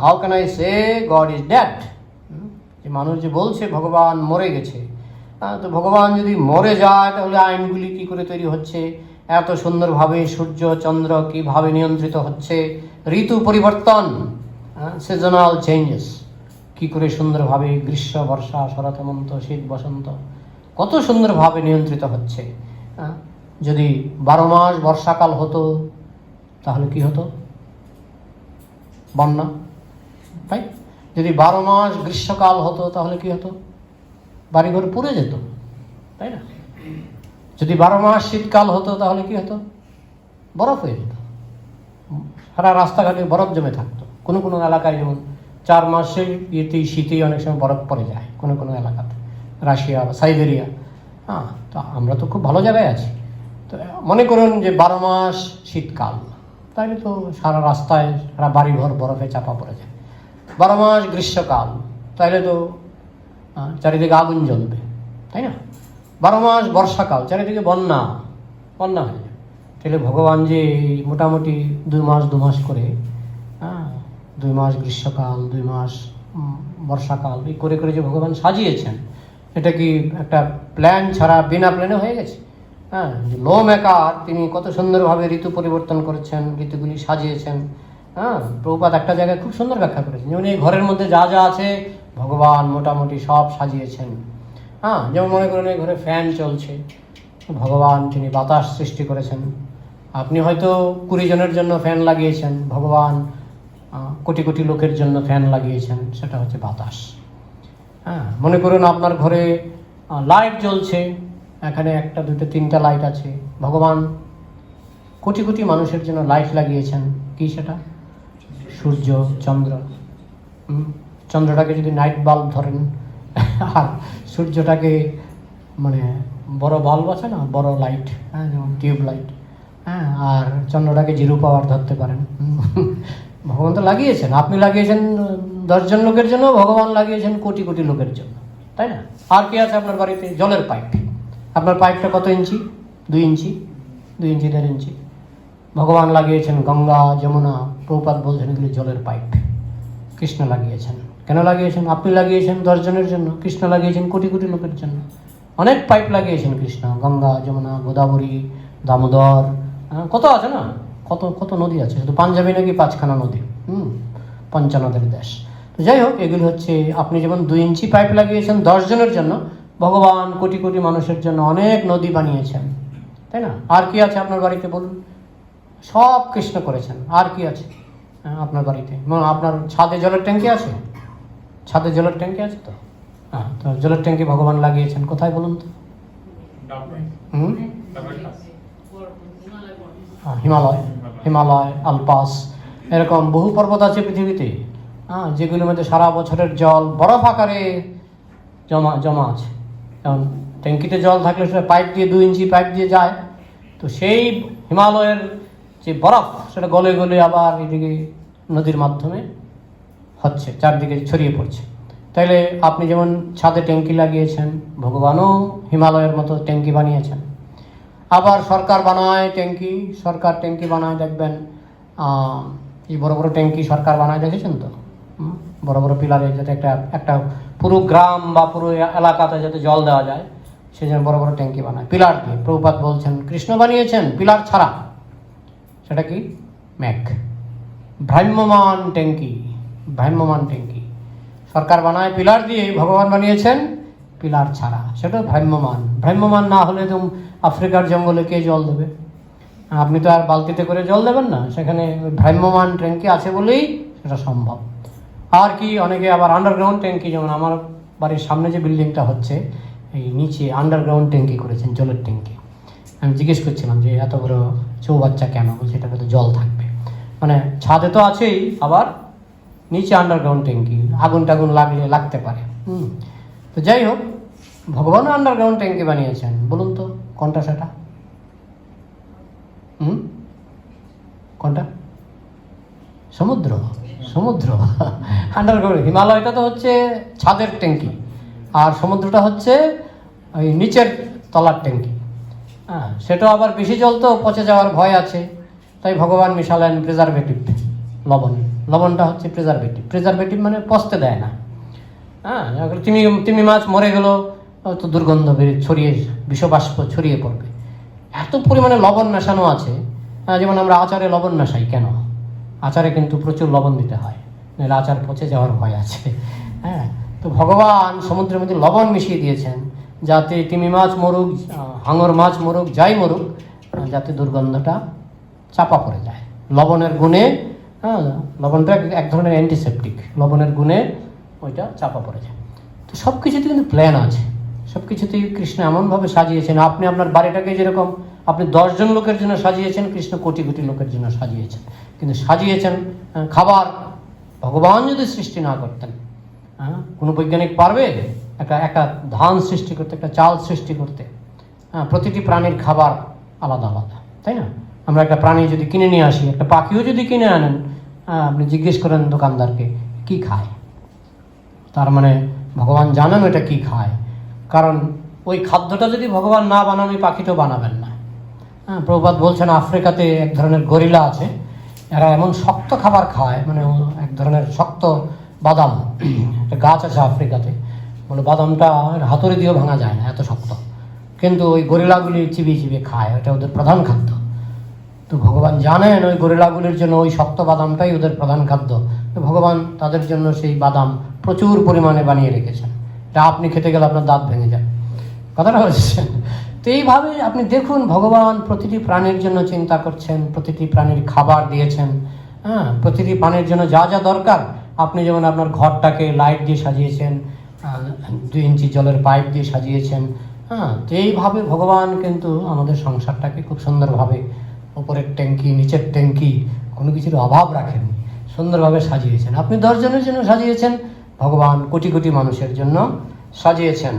How can I say God is dead? যে মানুষ যে বলছে ভগবান মরে গেছে, তো ভগবান যদি মরে যায় তাহলে আইনগুলি কি করে তৈরি হচ্ছে? এত সুন্দরভাবে সূর্য চন্দ্র কীভাবে নিয়ন্ত্রিত হচ্ছে? ঋতু পরিবর্তন, সিজনাল চেঞ্জেস কি করে সুন্দরভাবে গ্রীষ্ম বর্ষা শরৎ হেমন্ত শীত বসন্ত কত সুন্দরভাবে নিয়ন্ত্রিত হচ্ছে। যদি 12 মাস বর্ষাকাল হতো তাহলে কি হতো? বন্যা। তাই যদি 12 মাস গ্রীষ্মকাল হতো তাহলে কি হতো? বাড়িঘর পুড়ে যেত, তাই না? যদি 12 মাস শীতকাল হতো তাহলে কি হতো? বরফ হয়ে যেত, সারা রাস্তাঘাটে বরফ জমে থাকতো। কোনো কোনো এলাকায় যেমন 4 মাসে শীতেই অনেক সময় বরফ পড়ে যায় কোনো কোনো এলাকাতে, রাশিয়া বা সাইবেরিয়া। তো আমরা তো খুব ভালো জায়গায় আছি। তো মনে করুন যে 12 মাস শীতকাল, তাহলে তো সারা রাস্তায় সারা বাড়িঘর বরফে চাপা পড়ে যায়। 12 মাস গ্রীষ্মকাল, তাহলে তো চারিদিকে আগুন জ্বলবে, তাই না? 12 মাস বর্ষাকাল, চারিদিকে বন্যা হয়ে যায়। তাহলে ভগবান যে মোটামুটি 2 মাস করে 2 মাস গ্রীষ্মকাল 2 মাস বর্ষাকাল এই করে করে যে ভগবান সাজিয়েছেন, এটা কি একটা প্ল্যান ছাড়া বিনা প্ল্যানে হয়ে গেছে? লো মেকার তিনি কত সুন্দরভাবে ঋতু পরিবর্তন করেছেন, ঋতুগুলি সাজিয়েছেন। প্রভুপাদ একটা জায়গায় খুব সুন্দর ব্যাখ্যা করেছেন, যেমন এই ঘরের মধ্যে যা যা আছে ভগবান মোটামুটি সব সাজিয়েছেন। যেমন মনে করেন এই ঘরে ফ্যান চলছে, ভগবান তিনি বাতাস সৃষ্টি করেছেন। আপনি হয়তো 20 জনের জন্য ফ্যান লাগিয়েছেন, ভগবান কোটি কোটি লোকের জন্য ফ্যান লাগিয়েছেন, সেটা হচ্ছে বাতাস। মনে করুন আপনার ঘরে লাইট জ্বলছে, এখানে 1টা 2টা 3টা লাইট আছে, ভগবান কোটি কোটি মানুষের জন্য লাইট লাগিয়েছেন। কি সেটা? সূর্য চন্দ্র। চন্দ্রটাকে যদি নাইট বাল্ব ধরেন, আর সূর্যটাকে মানে বড় বাল্ব আছে না, বড় লাইট, যেমন টিউব লাইট, আর চন্দ্রটাকে 0 পাওয়ার ধরতে পারেন। ভগবান তো লাগিয়েছেন, আপনি লাগিয়েছেন 10 জন লোকের জন্য, ভগবান লাগিয়েছেন কোটি কোটি লোকের জন্য, তাই না? আর কি আছে আপনার বাড়িতে? জলের পাইপ। আপনার পাইপটা কত ইঞ্চি? 2 ইঞ্চি, 2 ইঞ্চি 1.5 ইঞ্চি। ভগবান লাগিয়েছেন গঙ্গা যমুনা, প্রভুপাদ বলছেন এগুলি জলের পাইপ। কৃষ্ণ লাগিয়েছেন। কেন লাগিয়েছেন? আপনি লাগিয়েছেন 10 জনের জন্য, কৃষ্ণ লাগিয়েছেন কোটি কোটি লোকের জন্য। অনেক পাইপ লাগিয়েছেন কৃষ্ণ, গঙ্গা যমুনা গোদাবরী দামোদর, কত আছে না, কত কত নদী আছে। শুধু পাঞ্জাবে নাকি 5খানা নদী, 5 নদের দেশ। তো যাই হোক, এগুলি হচ্ছে আপনি যেমন 2 ইঞ্চি পাইপ লাগিয়েছেন 10 জনের জন্য, ভগবান কোটি কোটি মানুষের জন্য অনেক নদী বানিয়েছেন, তাই না? আর কি আছে আপনার বাড়িতে বলুন? সব কৃষ্ণ করেছেন। আর কি আছে আপনার বাড়িতে? আপনার ছাদে জলের ট্যাঙ্কি আছে? ছাদে জলের ট্যাঙ্কি আছে তো? হ্যাঁ, তো জলের ট্যাঙ্কি ভগবান লাগিয়েছেন কোথায় বলুন তো? হুম, হিমালয়, হিমালয়, আলপাস, এরকম বহু পর্বত আছে পৃথিবীতে, হ্যাঁ, যেগুলোর মধ্যে সারা বছরের জল বরফ আকারে জমা আছে। যেমন ট্যাঙ্কিতে জল থাকলে সেটা পাইপ দিয়ে 2 ইঞ্চি পাইপ দিয়ে যায়, তো সেই হিমালয়ের যে বরফ সেটা গলে গলে আবার এদিকে নদীর মাধ্যমে হচ্ছে, চারদিকে ছড়িয়ে পড়ছে। তাইলে আপনি যেমন ছাদে ট্যাঙ্কি লাগিয়েছেন, ভগবানও হিমালয়ের মতো ট্যাঙ্কি বানিয়েছেন। আবার সরকার বানায় ট্যাঙ্কি, সরকার ট্যাঙ্কি বানায়, দেখবেন এই বড় বড় ট্যাঙ্কি সরকার বানায়, দেখেছেন তো? বড় বড় পিলারে, যাতে একটা পুরো গ্রাম বা পুরো এলাকাতে যাতে জল দেওয়া যায়, সেই জন্য বড় বড় ট্যাঙ্কি বানায় পিলার দিয়ে। প্রভুপাদ বলছেন কৃষ্ণ বানিয়েছেন পিলার ছাড়া, সেটা কি? মেঘ, ভ্রাম্যমান ট্যাঙ্কি, ভ্রাম্যমান ট্যাঙ্কি সরকার বানায় পিলার দিয়ে, ভগবান বানিয়েছেন পিলার ছাড়া, সেটা ভ্রাম্যমান। ভ্রাম্যমান না হলে তো আফ্রিকার জঙ্গলে কে জল দেবে? আপনি তো আর বালতিতে করে জল দেবেন না, সেখানে ভ্রাম্যমান ট্যাঙ্কি আছে বলেই সেটা সম্ভব। আর কি, অনেকে আবার আন্ডারগ্রাউন্ড ট্যাঙ্কি, যেমন আমার বাড়ির সামনে যে বিল্ডিংটা হচ্ছে, এই নিচে আন্ডারগ্রাউন্ড ট্যাঙ্কি করেছেন, জলের ট্যাঙ্কি। আমি জিজ্ঞেস করছিলাম যে এত বড় চৌবাচ্চা কেন? সেটাতে তো জল থাকবে, মানে ছাদে তো আছেই, আবার নিচে আন্ডারগ্রাউন্ড ট্যাঙ্কি, আগুন টাগুন লাগতে পারে। তো যাই হোক, ভগবানও আন্ডারগ্রাউন্ড ট্যাঙ্কি বানিয়েছেন, বলুন তো কোনটা সেটা? কোনটা? সমুদ্র, সমুদ্র আন্ডারগ্রাউন্ড। হিমালয়টা তো হচ্ছে ছাদের ট্যাঙ্কি, আর সমুদ্রটা হচ্ছে ওই নিচের তলার ট্যাঙ্কি। হ্যাঁ, সেটা আবার বেশি জল তো পচে যাওয়ার ভয় আছে, তাই ভগবান মিশালেন প্রিজারভেটিভ, লবণ। লবণটা হচ্ছে প্রিজারভেটিভ, প্রিজারভেটিভ মানে পচতে দেয় না। হ্যাঁ, তিমি মাছ মরে গেল তো দুর্গন্ধ ছড়িয়ে, বিষবাষ্প ছড়িয়ে পড়বে, এত পরিমাণে লবণ মেশানো আছে। যেমন আমরা আচারে লবণ মেশাই কেন? আচারে কিন্তু প্রচুর লবণ দিতে হয়, নাহলে আচার পচে যাওয়ার ভয় আছে। হ্যাঁ, তো ভগবান সমুদ্রের মধ্যে লবণ মিশিয়ে দিয়েছেন, যাতে তিমি মাছ মরুক, হাঙর মাছ মরুক, যাই মরুক, যাতে দুর্গন্ধটা চাপা পড়ে যায়। লবণের গুণে, হ্যাঁ, লবণটা এক ধরনের অ্যান্টিসেপটিক, লবণের গুণে ওইটা চাপা পড়ে যায়। তো সব কিছুতে কিন্তু প্ল্যান আছে, সব কিছুতেই কৃষ্ণ এমনভাবে সাজিয়েছেন। আপনি আপনার বাড়িটাকে যেরকম আপনি 10 জন লোকের জন্য সাজিয়েছেন, কৃষ্ণ কোটি কোটি লোকের জন্য সাজিয়েছেন। কিন্তু সাজিয়েছেন খাবার। ভগবান যদি সৃষ্টি না করতেন, হ্যাঁ, কোনো বৈজ্ঞানিক পারবে একটা ধান সৃষ্টি করতে, একটা চাল সৃষ্টি করতে? হ্যাঁ, প্রতিটি প্রাণীর খাবার আলাদা আলাদা, তাই না? আমরা একটা প্রাণী যদি কিনে নিয়ে আসি, একটা পাখিও যদি কিনে আনেন, আপনি জিজ্ঞেস করেন দোকানদারকে কি খায়, তার মানে ভগবান জানেন এটা কি খায়, কারণ ওই খাদ্যটা যদি ভগবান না বানান, ওই পাখিটাও বানাবেন না। হ্যাঁ, প্রভুপাদ বলছেন আফ্রিকাতে এক ধরনের গরিলা আছে, এরা এমন শক্ত খাবার খায়, মানে এক ধরনের শক্ত বাদাম, একটা গাছ আছে আফ্রিকাতে, বলে বাদামটা হাতুড়ি দিয়েও ভাঙা যায় না, এত শক্ত, কিন্তু ওই গরিলাগুলি চিবিয়ে চিবিয়ে খায়, এটা ওদের প্রধান খাদ্য। তো ভগবান জানেন ওই গরিলাগুলির জন্য ওই শক্ত বাদামটাই ওদের প্রধান খাদ্য। তো ভগবান তাদের জন্য সেই বাদাম প্রচুর পরিমাণে বানিয়ে রেখেছেন, এটা আপনি খেতে গেলে আপনার দাঁত ভেঙে যায়, কথাটা বলছেন। তো এইভাবে আপনি দেখুন, ভগবান প্রতিটি প্রাণীর জন্য চিন্তা করছেন, প্রতিটি প্রাণীর খাবার দিয়েছেন। হ্যাঁ, প্রতিটি প্রাণীর জন্য যা যা দরকার, আপনি যেমন আপনার ঘরটাকে লাইট দিয়ে সাজিয়েছেন, 2 ইঞ্চি জলের পাইপ দিয়ে সাজিয়েছেন। হ্যাঁ, তো এইভাবে ভগবান কিন্তু আমাদের সংসারটাকে খুব সুন্দরভাবে, ওপরের ট্যাঙ্কি, নিচের ট্যাঙ্কি, কোনো কিছুর অভাব রাখেননি, সুন্দরভাবে সাজিয়েছেন। আপনি 10 জনের জন্য সাজিয়েছেন, ভগবান কোটি কোটি মানুষের জন্য সাজিয়েছেন।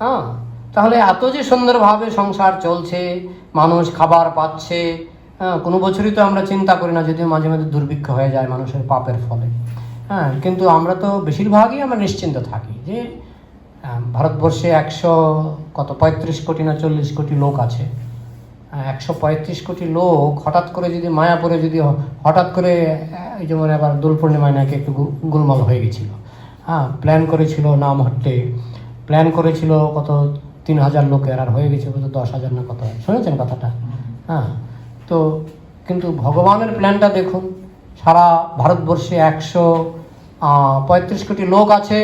হ্যাঁ, তাহলে এত যে সুন্দরভাবে সংসার চলছে, মানুষ খাবার পাচ্ছে, হ্যাঁ, কোনো বছরই তো আমরা চিন্তা করি না, যদিও মাঝে মাঝে দুর্ভিক্ষ হয়ে যায় মানুষের পাপের ফলে। হ্যাঁ, কিন্তু আমরা তো বেশিরভাগই আমরা নিশ্চিন্ত থাকি যে ভারতবর্ষে 135 কোটি না 40 কোটি লোক আছে। 135 কোটি লোক হঠাৎ করে যদি মায়াপুরে, যদি হঠাৎ করে, এই যেমন আবার দোল পূর্ণিমায় নাকি একটু গোলমাল হয়ে গেছিল। হ্যাঁ, প্ল্যান করেছিল নাম হট্টে, প্ল্যান করেছিল কত 3000 লোকের, আর হয়ে গেছে কত 10,000 না কত, শুনেছেন কথাটা? হ্যাঁ, তো কিন্তু ভগবানের প্ল্যানটা দেখুন, সারা ভারতবর্ষে 135 কোটি লোক আছে,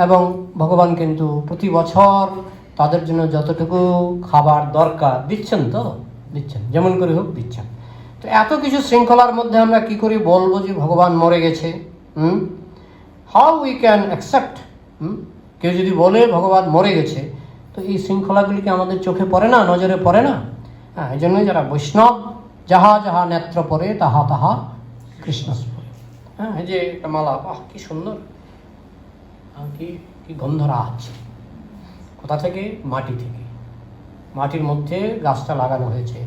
এবং ভগবান কিন্তু প্রতি বছর তাদের জন্য যতটুকু খাবার দরকার দিচ্ছেন, তো দিচ্ছেন, যেমন করে হোক দিচ্ছেন। তো এত কিছু শৃঙ্খলার মধ্যে আমরা কি করে বলবো যে ভগবান মরে গেছে? হাউ উই ক্যান অ্যাকসেপ্ট কেউ যদি বলে ভগবান মরে গেছে, তো এই শৃঙ্খলাগুলি কি আমাদের চোখে পড়ে না, নজরে পড়ে না? হ্যাঁ, এই জন্যই যারা বৈষ্ণব, যাহা যাহা নেত্র পরে তাহা তাহা কৃষ্ণস্পরে। হ্যাঁ, এই যে একটা মালা, বাহ কি সুন্দর, কি কি গন্ধরাজ। কোথা থেকে? মাটি থেকে। মাটির মধ্যে গাছটা লাগানো হয়েছে।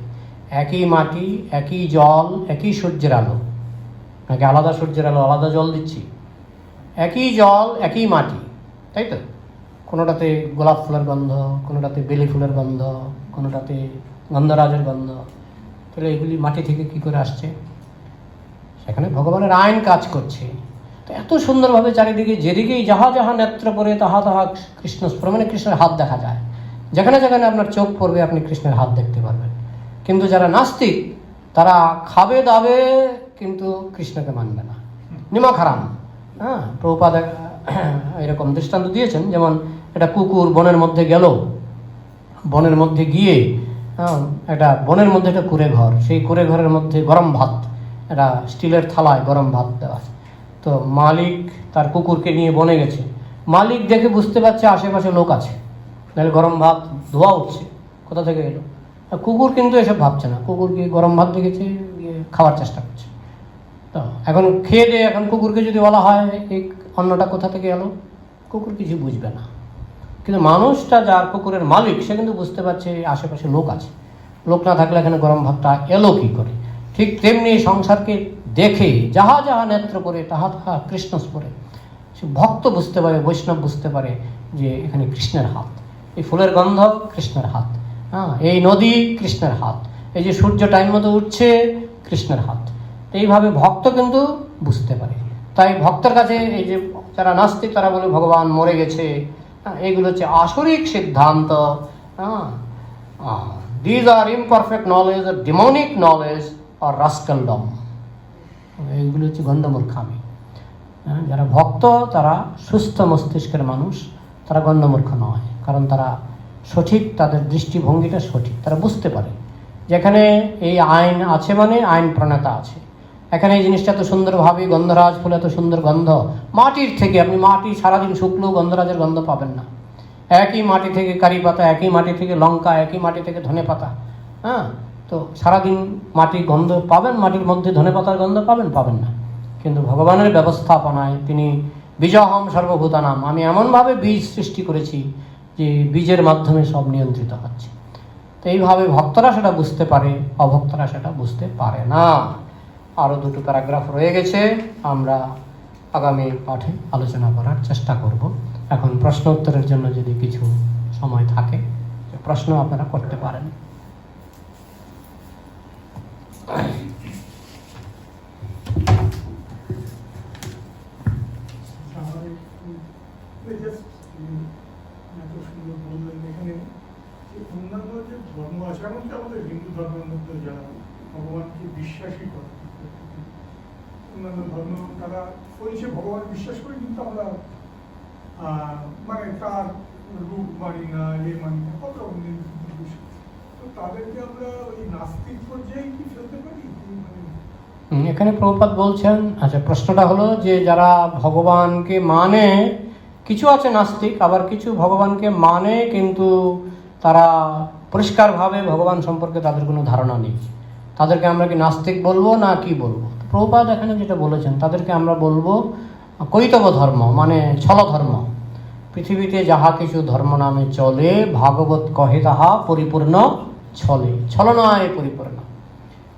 একই মাটি, একই জল, একই সূর্যের আলো, নাকি আলাদা সূর্যের আলো, আলাদা জল দিচ্ছি? একই জল, একই মাটি, তাই তো? কোনোটাতে গোলাপ ফুলের গন্ধ, কোনোটাতে বেলি ফুলের গন্ধ, কোনোটাতে গন্ধরাজের গন্ধ। তাহলে এগুলি মাটি থেকে কি করে আসছে? সেখানে ভগবানের আইন কাজ করছে। তো এত সুন্দরভাবে চারিদিকে, যেদিকেই যাহা যাহা নেত্র পড়ে তাহা তাহা কৃষ্ণস্পর, মানে কৃষ্ণের হাত দেখা যায়। যেখানে যেখানে আপনার চোখ পড়বে আপনি কৃষ্ণের হাত দেখতে পারবেন। কিন্তু যারা নাস্তিক, তারা খাবে দাবে কিন্তু কৃষ্ণকে মানবে না, নিমক হারাম। হ্যাঁ, প্রভুপাদ এরকম দৃষ্টান্ত দিয়েছেন। যেমন একটা কুকুর বনের মধ্যে গেল, বনের মধ্যে গিয়ে একটা বনের মধ্যে একটা কুঁড়ে ঘর, সেই কুঁড়ে ঘরের মধ্যে গরম ভাত, একটা স্টিলের থালায় গরম ভাত দেওয়া। তো মালিক তার কুকুরকে নিয়ে বনে গেছে। মালিক দেখে বুঝতে পারছে আশেপাশে লোক আছে, নাহলে গরম ভাত ধোয়া উঠছে, কোথা থেকে এলো। আর কুকুর কিন্তু এসব ভাবছে না, কুকুর গিয়ে গরম ভাত দেখেছে, গিয়ে খাওয়ার চেষ্টা করছে। তো এখন খেয়ে দিয়ে এখন কুকুরকে যদি বলা হয় এই অন্নটা কোথা থেকে এলো, কুকুর কিছু বুঝবে না। কিন্তু মানুষটা, যার কুকুরের মালিক, সে কিন্তু বুঝতে পারছে আশেপাশে লোক আছে, লোক না থাকলে এখানে গরম ভাতটা এলো কী করে। ঠিক তেমনি সংসারকে দেখে যাহা যাহা নেত্র করে তাহা তাহা কৃষ্ণস্পরে। সে ভক্ত বুঝতে পারে, বৈষ্ণব বুঝতে পারে যে এখানে কৃষ্ণের হাত। এই ফুলের গন্ধ কৃষ্ণের হাত, হ্যাঁ, এই নদী কৃষ্ণের হাত, এই যে সূর্য টাইম মতো উঠছে কৃষ্ণের হাত। এইভাবে ভক্ত কিন্তু বুঝতে পারে। তাই ভক্তের কাছে এই যে যারা নাস্তিক, তারা বলে ভগবান মরে গেছে, এইগুলো হচ্ছে আসরিক সিদ্ধান্ত। These are imperfect knowledge, demonic knowledge আর রাস্কেলডম। এইগুলো হচ্ছে গণ্ডমূর্খামি। যারা ভক্ত তারা সুস্থ মস্তিষ্কের মানুষ, তারা গণ্ডমূর্খ নয়। কারণ তারা সঠিক, তাদের দৃষ্টিভঙ্গিটা সঠিক, তারা বুঝতে পারে যেখানে এই আইন আছে, মানে আইন প্রণেতা আছে। এখানে এই জিনিসটা এত সুন্দরভাবে, গন্ধরাজ ফুল এত সুন্দর গন্ধ, মাটির থেকে, আপনি মাটি সারাদিন শুকলেও গন্ধরাজের গন্ধ পাবেন না। একই মাটি থেকে কারি পাতা, একই মাটি থেকে লঙ্কা, একই মাটি থেকে ধনে পাতা। হ্যাঁ, তো সারাদিন মাটি গন্ধ পাবেন, মাটির মধ্যে ধনে পাতার গন্ধ পাবেন না। কিন্তু ভগবানের ব্যবস্থাপনায় তিনি বীজহম সর্বভূতানাম, আমি এমনভাবে বীজ সৃষ্টি করেছি যে বীজের মাধ্যমে সব নিয়ন্ত্রিত হচ্ছে। তো এইভাবে ভক্তরা সেটা বুঝতে পারে, অভক্তরা সেটা বুঝতে পারে না। আরও দুটো প্যারাগ্রাফ রয়ে গেছে, আমরা আগামী পাঠে আলোচনা করার চেষ্টা করব। এখন প্রশ্ন উত্তরের জন্য যদি কিছু সময় থাকে, প্রশ্ন আপনারা করতে পারেন। অন্যান্য যে ধর্ম আছে, এমনকি আমাদের হিন্দু ধর্মের মধ্যে যারা ভগবানকে বিশ্বাসী করে, অন্যান্য ধর্ম তারা বলছে ভগবান বিশ্বাস করি, কিন্তু আমরা মানে তার রূপ মানি না, মানি না, কত বিষয়। তো তাদেরকে আমরা ওই নাস্তিক পর্যায়ে কি ফেলতে পারি? এখানে প্রভুপাদ বলছেন, আচ্ছা, প্রশ্নটা হলো যে যারা ভগবানকে মানে, কিছু আছে নাস্তিক, আবার কিছু ভগবানকে মানে কিন্তু তারা পরিষ্কারভাবে ভগবান সম্পর্কে তাদের কোনো ধারণা নেই, তাদেরকে আমরা কি নাস্তিক বলবো না কি বলবো? প্রভুপাদ এখানে যেটা বলেছেন, তাদেরকে আমরা বলবো কৈতব ধর্ম, মানে ছল ধর্ম। পৃথিবীতে যাহা কিছু ধর্ম নামে চলে, ভাগবত কহে তাহা পরিপূর্ণ ছলে, ছলনায় পরিপূর্ণ।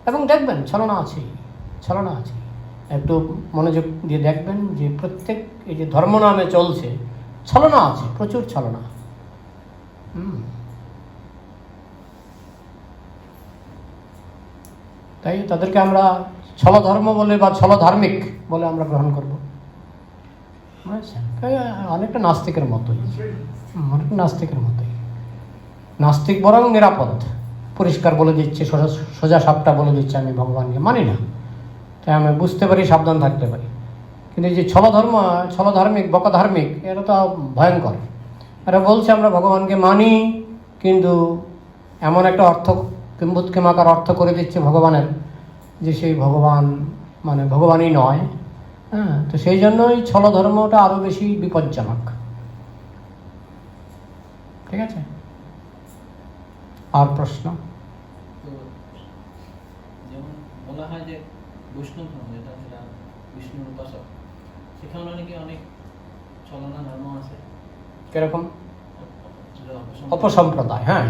এবং দেখবেন ছলনা আছেই, ছলনা আছে। একটু মনোযোগ দিয়ে দেখবেন যে প্রত্যেক এই যে ধর্ম নামে চলছে, ছলনা আছে, প্রচুর ছলনা। তাই তাদেরকে আমরা ছল ধর্ম বলে বা ছল ধার্মিক বলে আমরা গ্রহণ করব। অনেকটা নাস্তিকের মতোই, অনেকটা নাস্তিকের মতোই। নাস্তিক বরং নিরাপদ, পরিষ্কার বলে দিচ্ছে, সোজা সাপটা বলে দিচ্ছে আমি ভগবানকে মানি না, তাই আমি বুঝতে পারি, সাবধান থাকতে পারি। কিন্তু এই যে ছলধার্মিক, বকধার্মিক, এরা তো ভয়ঙ্কর। এরা বলছে আমরা ভগবানকে মানি, কিন্তু এমন একটা অর্থ, কিম্ভূতকিমাকার অর্থ করে দিচ্ছে ভগবানের, যে সেই ভগবান মানে ভগবানই নয়। হ্যাঁ, তো সেই জন্যই ছলধর্মটা আরও বেশি বিপজ্জনক। ঠিক আছে? আর প্রশ্ন? তো যেমন বলা হয় যে বৈষ্ণব ধর্ম, যেটা বিষ্ণুর উপাসক, সেখানে নাকি অনেক চলনা ধর্ম আছে। কিরকম? অপসম্প্রদায়। হ্যাঁ,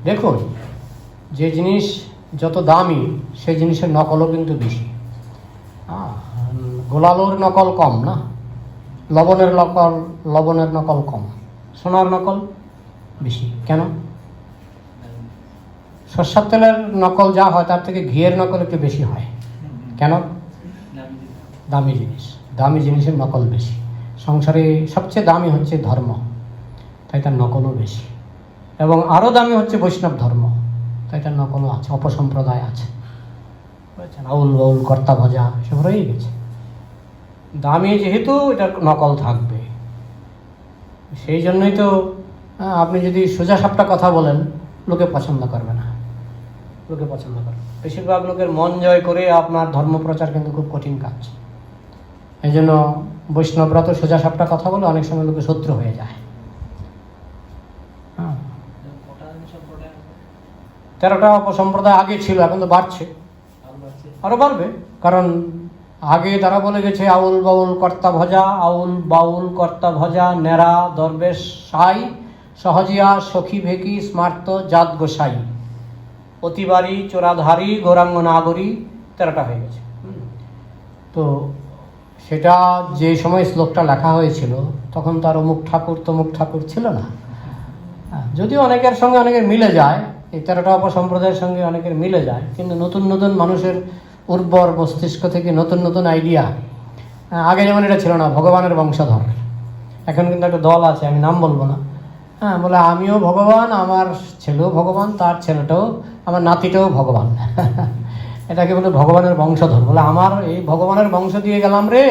দেখুন, যে জিনিস যত দামি সেই জিনিসের নকলও কিন্তু বেশি। গোলালোর নকল কম না, লবণের নকল কম, সোনার নকল বেশি। কেন? সরষের তেলের নকল যা হয় তার থেকে ঘিয়ের নকল একটু বেশি হয়। কেন? দামি জিনিসের নকল বেশি। সংসারে সবচেয়ে দামি হচ্ছে ধর্ম, তাই তার নকলও বেশি। এবং আরও দামি হচ্ছে বৈষ্ণব ধর্ম, তাই তার নকলও আছে, অপসম্প্রদায় আছে। বুঝেছেন? আউল বাউল কর্তা ভজা সব রয়ে গেছে। দামি যেহেতু এটার নকল থাকবে, সেই জন্যই তো আপনি যদি সোজা সাপটা কথা বলেন লোকে পছন্দ করবে না, লোকে পছন্দ করবে। বেশিরভাগ লোকের মন জয় করে আপনার ধর্ম প্রচার কিন্তু খুব কঠিন কাজ। এই জন্য বৈষ্ণবরা তো সোজা সাপটা কথা বলে অনেক সময় লোকে শত্রু হয়ে যায়। 13টা অপসম্প্রদায় আগে ছিল, এখন তো বাড়ছে, আরো বাড়বে। কারণ আগে তারা বলে গেছে আউল বাউল কর্তা ভজা, আউল বাউল কর্তা ভজা, নেরা দরবেশ সাই, সহজিয়া সখী ভেকি স্মার্ত জাত গোসাই, অতিবারী চোরাধারী গৌরাঙ্গ নাগরী, 13টা হয়ে গেছে। তো সেটা যে সময় শ্লোকটা লেখা হয়েছিল তখন তার অমুক ঠাকুর তমুক ঠাকুর ছিল না। যদিও অনেকের সঙ্গে অনেকের মিলে যায়, এই 13টা অপসম্প্রদায়ের সঙ্গে অনেকের মিলে যায়, কিন্তু নতুন নতুন মানুষের উর্বর মস্তিষ্ক থেকে নতুন নতুন আইডিয়া। আগে যেমন এটা ছিল না, ভগবানের বংশধর। এখন কিন্তু একটা দল আছে, আমি নাম বলবো না, বলে আমিও ভগবান, আমার ছেলেও ভগবান, তার ছেলেটাও, আমার নাতিটাও ভগবান। এটাকে বলে ভগবানের বংশধর। বলে আমার এই ভগবানের বংশ দিয়ে গেলাম রে,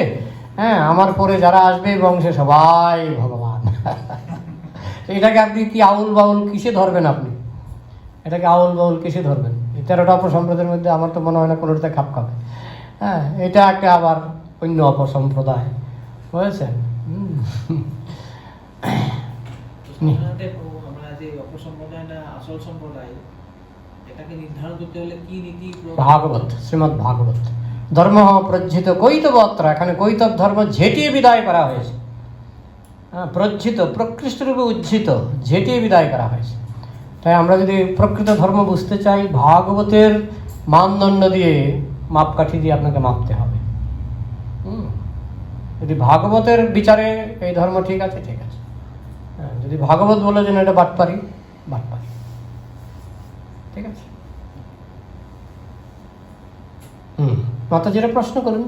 আমার পরে যারা আসবে এই বংশে সবাই ভগবান। এটাকে আপনি কি আউল বাউল কিসে ধরবেন? আপনি এটাকে আউল বাউল কিসে ধরবেন? এই 13টা অপসম্প্রদায়ের মধ্যে আমার তো মনে হয় না কোনোটাতে খাপ খাবে। এটা একটা আবার অন্য অপসম্প্রদায়, বুঝেছেন? ভাগবত, শ্রীমদ্ ভাগবত। ধর্ম প্রজ্জিত কৈতবত্র, এখানে কৈতব ধর্ম ঝেঁটিয়ে বিদায় করা হয়েছে। প্রজ্জিত, প্রকৃষ্টরূপে উজ্জিত, ঝেঁটিয়ে বিদায় করা হয়েছে। তাই আমরা যদি প্রকৃত ধর্ম বুঝতে চাই, ভাগবতের মানদণ্ড দিয়ে মাপকাঠি দিয়ে আপনাকে মাপতে হবে। যদি ভাগবতের বিচারে এই ধর্ম ঠিক আছে, ঠিক আছে। যদি ভাগবত বলে যে এটা বাটপারি, বাটপারি, ঠিক আছে। মাতাজিরা প্রশ্ন করুন।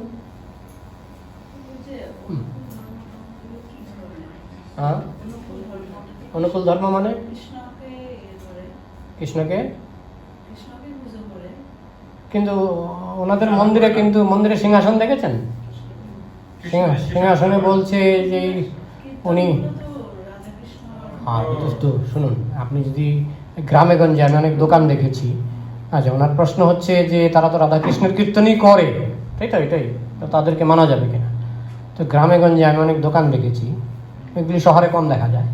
অনুকূল ধর্ম মানে কৃষ্ণকে, কিন্তু ওনাদের মন্দিরে, কিন্তু মন্দিরে সিংহাসন দেখেছেন? সিংহাসনে বলছে যে উনি, শুনুন, আপনি যদি গ্রামে গঞ্জে, আমি অনেক দোকান দেখেছি। আচ্ছা, ওনার প্রশ্ন হচ্ছে যে তারা তো রাধাকৃষ্ণের কীর্তনই করে, তাই তো, এটাই তো, তাদেরকে মানা যাবে কিনা? তো গ্রামে গঞ্জে আমি অনেক দোকান দেখেছি, এগুলি শহরে কম দেখা যায়।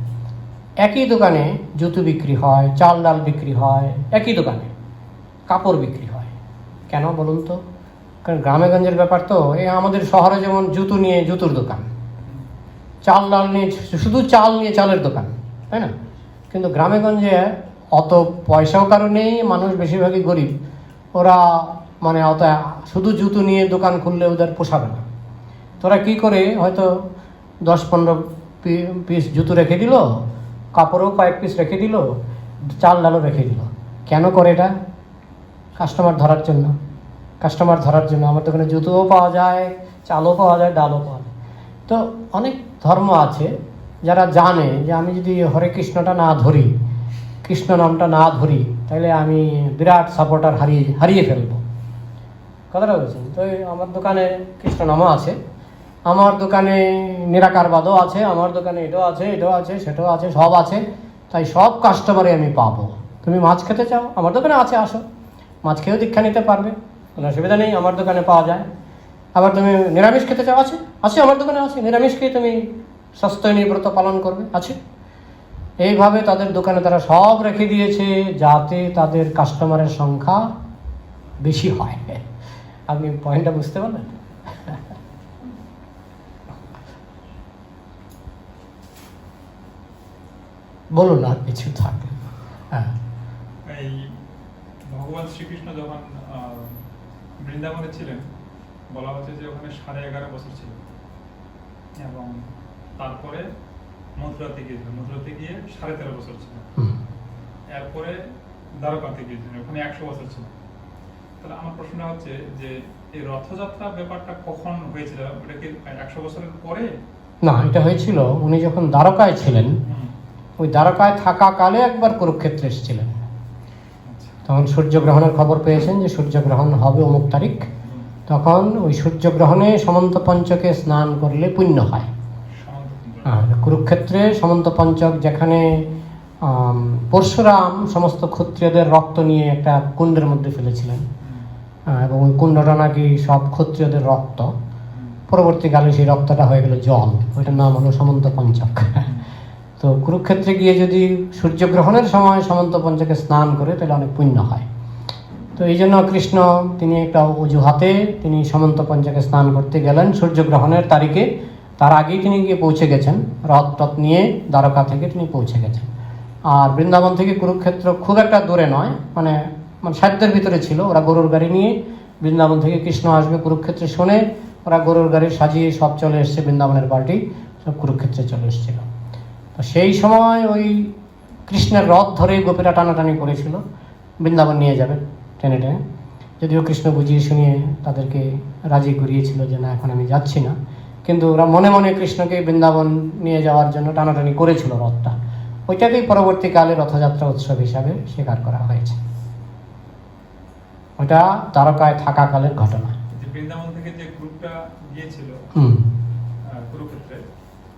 একই দোকানে জুতো বিক্রি হয়, চাল ডাল বিক্রি হয়, একই দোকানে কাপড় বিক্রি হয়। কেন বলুন তো? কারণ গ্রামেগঞ্জের ব্যাপার তো। এই আমাদের শহরে যেমন জুতো নিয়ে জুতোর দোকান, চাল ডাল নিয়ে শুধু চাল নিয়ে চালের দোকান, তাই না? কিন্তু গ্রামেগঞ্জে অত পয়সাও কারো নেই, মানুষ বেশিরভাগই গরিব। ওরা মানে অত শুধু জুতো নিয়ে দোকান খুললে ওদের পোষাবে না। তোরা কি করে, হয়তো 10-15 পিস জুতো রেখে দিল, কাপড়ও কয়েক পিস রেখে দিল, চাল ডালও রেখে দিল। কেন করে এটা? কাস্টমার ধরার জন্য। কাস্টমার ধরার জন্য। আমার দোকানে জুতোও পাওয়া যায়, চালও পাওয়া যায়, ডালও পাওয়া যায়। তো অনেক ধর্ম আছে যারা জানে যে আমি যদি হরে কৃষ্ণটা না ধরি, কৃষ্ণ নামটা না ধরি, তাহলে আমি বিরাট সাপোর্টার হারিয়ে ফেলবো। কথাটা বলছেন তো? আমার দোকানে কৃষ্ণ নামও আছে, আমার দোকানে নিরাকারবাদও আছে, আমার দোকানে এটাও আছে, এটাও আছে, সেটাও আছে, সব আছে। তাই সব কাস্টমারে আমি পাবো। তুমি মাছ খেতে চাও, আমার দোকানে আছে, আসো, মাছ খেয়েও দীক্ষা নিতে পারবে, কোনো অসুবিধা নেই, আমার দোকানে পাওয়া যায়। আবার তুমি নিরামিষ খেতে চাও, আছে, আছে, আমার দোকানে আছে, নিরামিষ খেয়ে তুমি স্বাস্থ্য নিব্রত পালন করবে, আছে। এইভাবে তাদের দোকানে তারা সব রেখে দিয়েছে যাতে তাদের কাস্টমারের সংখ্যা বেশি হয়। আপনি পয়েন্টটা বুঝতে পারলেন? বলুন আর কিছু থাকে। হ্যাঁ, এই ভগবান শ্রীকৃষ্ণ যখন বৃন্দাবনে ছিলেন, বলা হচ্ছে যে ওখানে 11.5 বছর ছিল, এবং তারপরে মথুরাতে গিয়েছিলেন, মথুরাতে গিয়ে 13.5 বছর ছিল, এরপরে দ্বারকাতে গিয়েছিলেন, ওখানে 100 বছর ছিল। তাহলে আমার প্রশ্নটা হচ্ছে যে এই রথযাত্রা ব্যাপারটা কখন হয়েছিল? এটা কি 100 বছরের পরে? না, এটা হয়েছিল উনি যখন দ্বারকায় ছিলেন, ওই দ্বারকায় থাকাকালে একবার কুরুক্ষেত্রে এসেছিলেন। তখন সূর্যগ্রহণের খবর পেয়েছেন যে সূর্যগ্রহণ হবে অমুক তারিখ, তখন ওই সূর্যগ্রহণে সমন্ত পঞ্চকে স্নান করলে পুণ্য হয়। আর কুরুক্ষেত্রে সমন্ত পঞ্চক, যেখানে পরশুরাম সমস্ত ক্ষত্রিয়দের রক্ত নিয়ে একটা কুণ্ডের মধ্যে ফেলেছিলেন, এবং ওই কুণ্ডটা নাকি সব ক্ষত্রিয়দের রক্ত, পরবর্তীকালে সেই রক্তটা হয়ে গেল জল, ওইটার নাম হলো সমন্ত পঞ্চক। তো কুরুক্ষেত্রে গিয়ে যদি সূর্যগ্রহণের সময় সমন্ত পঞ্চকে স্নান করে তাহলে অনেক পুণ্য হয়। তো এই জন্য কৃষ্ণ তিনি একটা অজুহাতে তিনি সমন্ত পঞ্চকে স্নান করতে গেলেন সূর্যগ্রহণের তারিখে। তার আগেই তিনি গিয়ে পৌঁছে গেছেন, রথ টথ নিয়ে দ্বারকা থেকে তিনি পৌঁছে গেছেন। আর বৃন্দাবন থেকে কুরুক্ষেত্র খুব একটা দূরে নয়, মানে সাধ্যের ভিতরে ছিল। ওরা গরুর গাড়ি নিয়ে বৃন্দাবন থেকে কৃষ্ণ আসবে কুরুক্ষেত্রে শুনে ওরা গরুর গাড়ি সাজিয়ে সব চলে এসছে, বৃন্দাবনের পার্টি সব কুরুক্ষেত্রে চলে এসেছিল। তো সেই সময় ওই কৃষ্ণের রথ ধরে গোপীরা টানাটানি করেছিল বৃন্দাবন নিয়ে যাবে টেনে টেনে, যদিও কৃষ্ণ বুঝিয়ে শুনিয়ে তাদেরকে রাজি করিয়েছিল যে না, এখন আমি যাচ্ছি না, কিন্তু ওরা মনে মনে কৃষ্ণকে বৃন্দাবন নিয়ে যাওয়ার জন্য টানাটানি করেছিল রথটা। ওইটাকেই পরবর্তীকালে রথযাত্রা উৎসব হিসাবে স্বীকার করা হয়েছে। ওটা দ্বারকায় থাকাকালের ঘটনা। বৃন্দাবন থেকে যে গ্রুপটা গিয়েছিল কুরুক্ষেত্রে,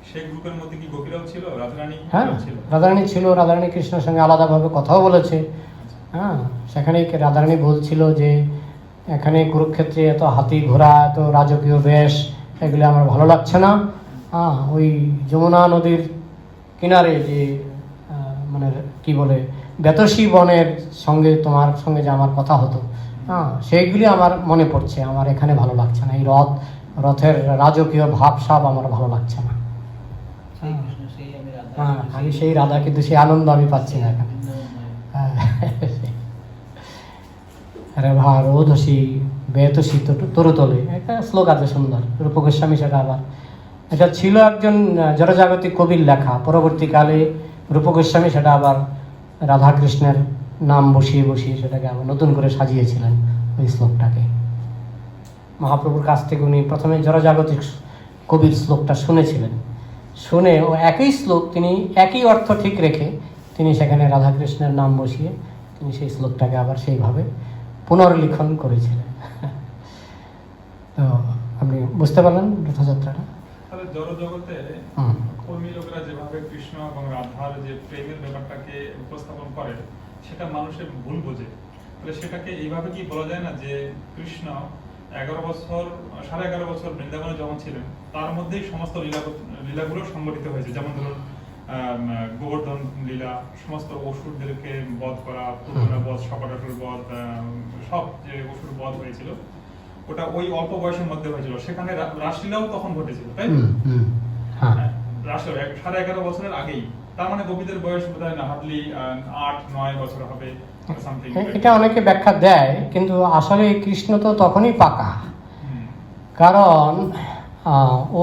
সেই গ্রুপের মধ্যে কি গোপীরাও ছিল, রাধারানী ছিল? রাধারানী ছিল। রাধারানী কৃষ্ণের সঙ্গে আলাদাভাবে কথাও বলেছে। হ্যাঁ, সেখানে রাধারানী বলছিল যে এখানে কুরুক্ষেত্রে এত হাতি ঘোড়া, এত রাজকীয় বেশ, এগুলো আমার ভালো লাগছে না। হ্যাঁ, ওই যমুনা নদীর কিনারে যে মানে কি বলে বেতসী বনের সঙ্গে তোমার সঙ্গে যে আমার কথা হতো, হ্যাঁ, সেইগুলি আমার মনে পড়ছে, আমার এখানে ভালো লাগছে না। এই রথের রাজকীয় ভাবসাব আমার ভালো লাগছে না। হ্যাঁ, আমি সেই রাধা, কিন্তু সেই আনন্দ আমি পাচ্ছি না এখানে। রেভা রোধসী বেতসী তরুতলে, একটা শ্লোক আছে সুন্দর, রূপ গোস্বামী সেটা আবার, এটা ছিল একজন জড়জাগতিক কবির লেখা। পরবর্তীকালে রূপ গোস্বামী সেটা আবার রাধাকৃষ্ণের নাম বসিয়ে বসিয়ে সেটাকে আবার নতুন করে সাজিয়েছিলেন ওই শ্লোকটাকে। মহাপ্রভুর কাছ থেকে উনি প্রথমে জড়জাগতিক কবির শ্লোকটা শুনেছিলেন, শুনে ও একই শ্লোক তিনি একই অর্থ ঠিক রেখে তিনি সেখানে রাধাকৃষ্ণের নাম বসিয়ে তিনি সেই শ্লোকটাকে আবার সেইভাবে পুনর্লিখন করেছিলেন। তো আপনি বুঝতে পারলেন রথযাত্রাটা? তাহলে জড়জগতে কর্মী লোকেরা যেভাবে কৃষ্ণ এবং রাধার যে প্রেমের ব্যাপারটাকে উপস্থাপন করে, সেটা মানুষের ভুল বোঝে। তাহলে সেটাকে এইভাবে কি বলা যায় না যে কৃষ্ণ 11.5 বছর বৃন্দাবনে যখন ছিলেন, তার মধ্যেই সমস্ত লীলাগুলো সংগঠিত হয়েছে? যেমন ধরুন গোবর্ধন লীলা, সমস্ত অসুরদেরকে বধ করা, পূর্ণা বধ, শকটাসুর বধ, সব যে অসুর বধ হয়েছিল ওটা ওই অল্প বয়সের মধ্যে হয়েছিল। সেখানে রাসলীলাও তখন ঘটেছিল, তাই না? রাসলীলা 11.5 বছরের আগেই। তার মানে গোপীদের বয়স বোধহয় না হার্ডলি 8-9 বছর হবে। এটা অনেকে ব্যাখ্যা দেয়, কিন্তু আসলে কৃষ্ণ তো তখনই পাকা, কারণ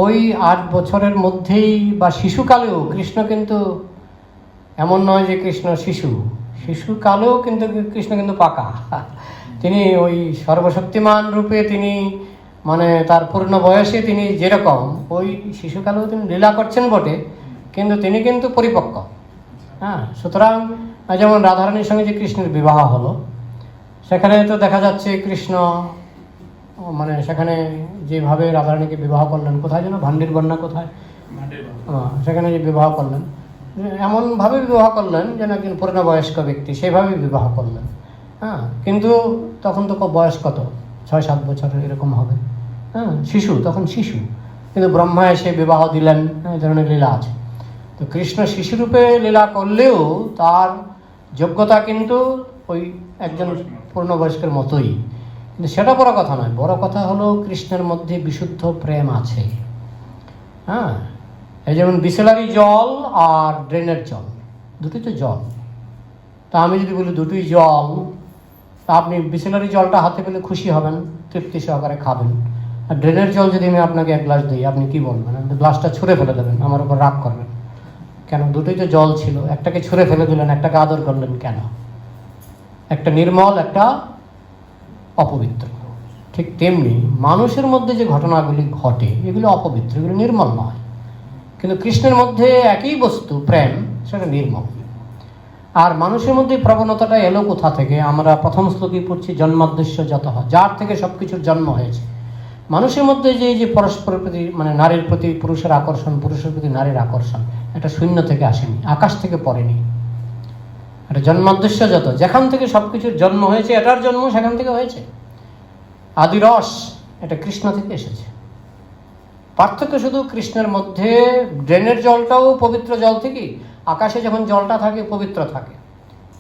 ওই 8 বছরের মধ্যেই বা শিশুকালেও কৃষ্ণ কিন্তু এমন নয় যে কৃষ্ণ শিশুকালেও কিন্তু কৃষ্ণ কিন্তু পাকা। তিনি ওই সর্বশক্তিমান রূপে তিনি মানে তার পূর্ণ বয়সে তিনি যেরকম, ওই শিশুকালেও তিনি লীলা করছেন বটে, কিন্তু তিনি কিন্তু পরিপক্ক। হ্যাঁ, সুতরাং যেমন রাধারানীর সঙ্গে যে কৃষ্ণের বিবাহ হলো, সেখানে তো দেখা যাচ্ছে কৃষ্ণ মানে সেখানে যেভাবে রাধারানীকে বিবাহ করলেন, কোথায় যেন ভান্ডির বন্যা, কোথায় সেখানে যে বিবাহ করলেন, এমনভাবে বিবাহ করলেন যেন একজন পূর্ণবয়স্ক ব্যক্তি সেভাবে বিবাহ করলেন। হ্যাঁ, কিন্তু তখন তো বয়স কত, 6-7 বছর এরকম হবে। হ্যাঁ, তখন শিশু, কিন্তু ব্রহ্মা এসে বিবাহ দিলেন, এই ধরনের লীলা আছে। তো তো কৃষ্ণ শিশুরূপে লীলা করলেও তার যোগ্যতা কিন্তু ওই একজন পূর্ণবয়স্কের মতোই, কিন্তু সেটা বড় কথা নয়। বড় কথা হলো কৃষ্ণের মধ্যে বিশুদ্ধ প্রেম আছে। হ্যাঁ, এই যেমন বিসলারি জল আর ড্রেনের জল, দুটোই তো জল। তা আমি যদি বলি দুটোই জল, তা আপনি বিসলারি জলটা হাতে পেলে খুশি হবেন, তৃপ্তি সহকারে খাবেন। আর ড্রেনের জল যদি আমি আপনাকে এক গ্লাস দিই, আপনি কি বলবেন? আপনি গ্লাসটা ছুঁড়ে ফেলে দেবেন, আমার উপর রাগ করবেন। কেন? দুটোই তো জল ছিল, একটাকে ছুঁড়ে ফেলে দিলেন, একটাকে আদর করলেন কেন? একটা নির্মল, একটা অপবিত্র। ঠিক তেমনি মানুষের মধ্যে যে ঘটনাগুলি ঘটে এগুলো অপবিত্র, এগুলো নির্মল নয়। কিন্তু কৃষ্ণের মধ্যে একই বস্তু প্রেম, সেটা নির্মল। আর মানুষের মধ্যে প্রবণতাটা এলো কোথা থেকে? আমরা প্রথম শ্লোকে পড়ছি জন্মাদ্দেশ্য যতঃ, যার থেকে সব কিছুর জন্ম হয়েছে। মানুষের মধ্যে যে পরস্পরের প্রতি, মানে নারীর প্রতি পুরুষের আকর্ষণ, পুরুষের প্রতি নারীর আকর্ষণ, এটা শূন্য থেকে আসেনি, আকাশ থেকে পড়েনি। এটা জন্মাদ্দেশ্য যত, যেখান থেকে সব কিছুর জন্ম হয়েছে, এটার জন্ম সেখান থেকে হয়েছে। আদিরস, এটা কৃষ্ণ থেকে এসেছে। পার্থক্য শুধু কৃষ্ণের মধ্যে ড্রেনের জলটাও পবিত্র জল থেকে, আকাশে যখন জলটা থাকে পবিত্র থাকে,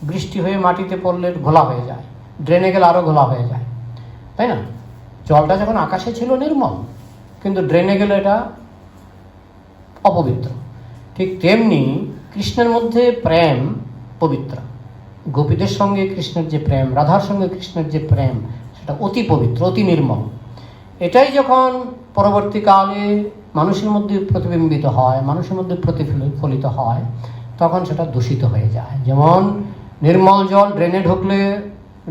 বৃষ্টি হয়ে মাটিতে পড়লে ঘোলা হয়ে যায়, ড্রেনে গেলে আরও ঘোলা হয়ে যায়, তাই না? জলটা যখন আকাশে ছিল নির্মল, কিন্তু ড্রেনে গেলে এটা অপবিত্র। ঠিক তেমনি কৃষ্ণের মধ্যে প্রেম পবিত্র। গোপীদের সঙ্গে কৃষ্ণের যে প্রেম, রাধার সঙ্গে কৃষ্ণের যে প্রেম, সেটা অতি পবিত্র, অতি নির্মল। এটাই যখন পরবর্তীকালে মানুষের মধ্যে প্রতিবিম্বিত হয়, মানুষের মধ্যে প্রতিফলিত হয়, তখন সেটা দূষিত হয়ে যায়। যেমন নির্মল জল ড্রেনে ঢুকলে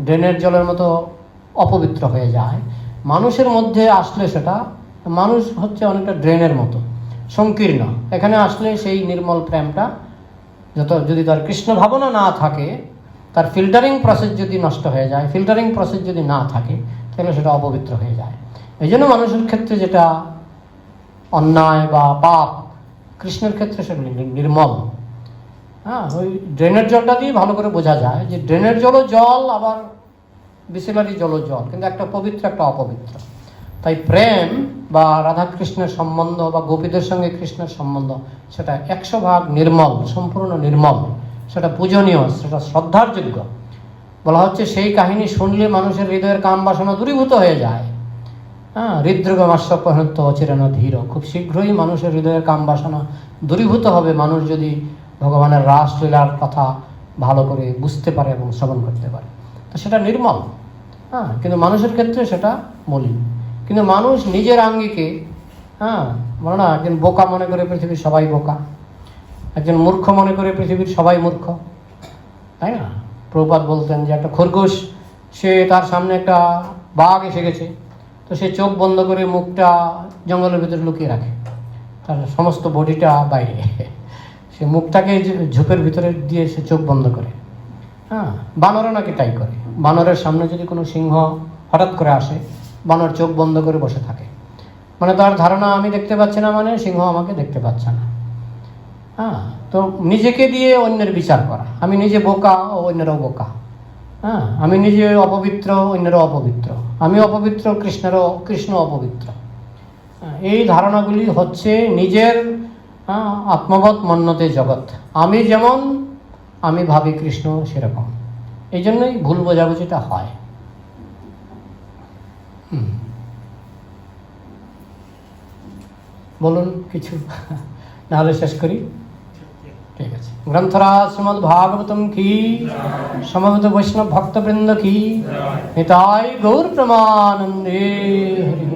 ড্রেনের জলের মতো অপবিত্র হয়ে যায়, মানুষের মধ্যে আসলে সেটা, মানুষ হচ্ছে অনেকটা ড্রেনের মতো সংকীর্ণ। এখানে আসলে সেই নির্মল প্রেমটা যদি তার কৃষ্ণ ভাবনা না থাকে, তার ফিল্টারিং প্রসেস যদি নষ্ট হয়ে যায়, ফিল্টারিং প্রসেস যদি না থাকে, তাহলে সেটা অপবিত্র হয়ে যায়। এই জন্য মানুষের ক্ষেত্রে যেটা অন্যায় বা পাপ, কৃষ্ণের ক্ষেত্রে সেটা নির্মল। হ্যাঁ, ওই ড্রেনের জলটা দিয়ে ভালো করে বোঝা যায় যে ড্রেনের জলও জল, আবার বিসলারি জলও জল, কিন্তু একটা পবিত্র, একটা অপবিত্র। তাই প্রেম বা রাধাকৃষ্ণের সম্বন্ধ বা গোপীদের সঙ্গে কৃষ্ণের সম্বন্ধ, সেটা 100% নির্মল, সম্পূর্ণ নির্মল, সেটা পূজনীয়, সেটা শ্রদ্ধার যোগ্য। বলা হচ্ছে সেই কাহিনী শুনলে মানুষের হৃদয়ের কাম বাসনা দূরীভূত হয়ে যায়। হ্যাঁ, হৃদৃগমাস্য পহন্ত অচিরেন ধীর, খুব শীঘ্রই মানুষের হৃদয়ের কাম বাসনা দূরীভূত হবে, মানুষ যদি ভগবানের রাসলীলার কথা ভালো করে বুঝতে পারে এবং শ্রবণ করতে পারে, তো সেটা নির্মল। হ্যাঁ, কিন্তু মানুষের ক্ষেত্রে সেটা মলিন। কিন্তু মানুষ নিজের আঙ্গিকে, হ্যাঁ, বলো না, একজন বোকা মনে করে পৃথিবীর সবাই বোকা, একজন মূর্খ মনে করে পৃথিবীর সবাই মূর্খ, তাই না? প্রভুপাদ বলতেন যে একটা খরগোশ, সে তার সামনে একটা বাঘ এসে গেছে, তো সে চোখ বন্ধ করে মুখটা জঙ্গলের ভিতরে লুকিয়ে রাখে, তার সমস্ত বডিটা বাইরে, সে মুখটাকে ঝোপের ভিতরে দিয়ে সে চোখ বন্ধ করে। হ্যাঁ, বানরও নাকি তাই করে। বানরের সামনে যদি কোনো সিংহ হঠাৎ করে আসে, বানর চোখ বন্ধ করে বসে থাকে, মানে তার ধারণা আমি দেখতে পাচ্ছি না, মানে সিংহ আমাকে দেখতে পাচ্ছে না। হ্যাঁ, তো নিজেকে দিয়ে অন্যের বিচার করা, আমি নিজে বোকা ও অন্যেরও বোকা। হ্যাঁ, আমি নিজে অপবিত্র, অন্যেরও অপবিত্র, আমি অপবিত্র, কৃষ্ণ অপবিত্র। এই ধারণাগুলি হচ্ছে নিজের আত্মবোধ মন্যতে জগৎ। আমি যেমন, আমি ভাবি কৃষ্ণ সেরকম। এই জন্যই ভুল বোঝাবুঝিটা হয়। বলুন কিছু, নাহলে শেষ করি। ঠিক আছে। গ্রন্থরাজ শ্রীমদ্ ভাগবতম কি, সমবেত বৈষ্ণব ভক্তবৃন্দ কি, নিতাই গৌর প্রেমানন্দে। হরি।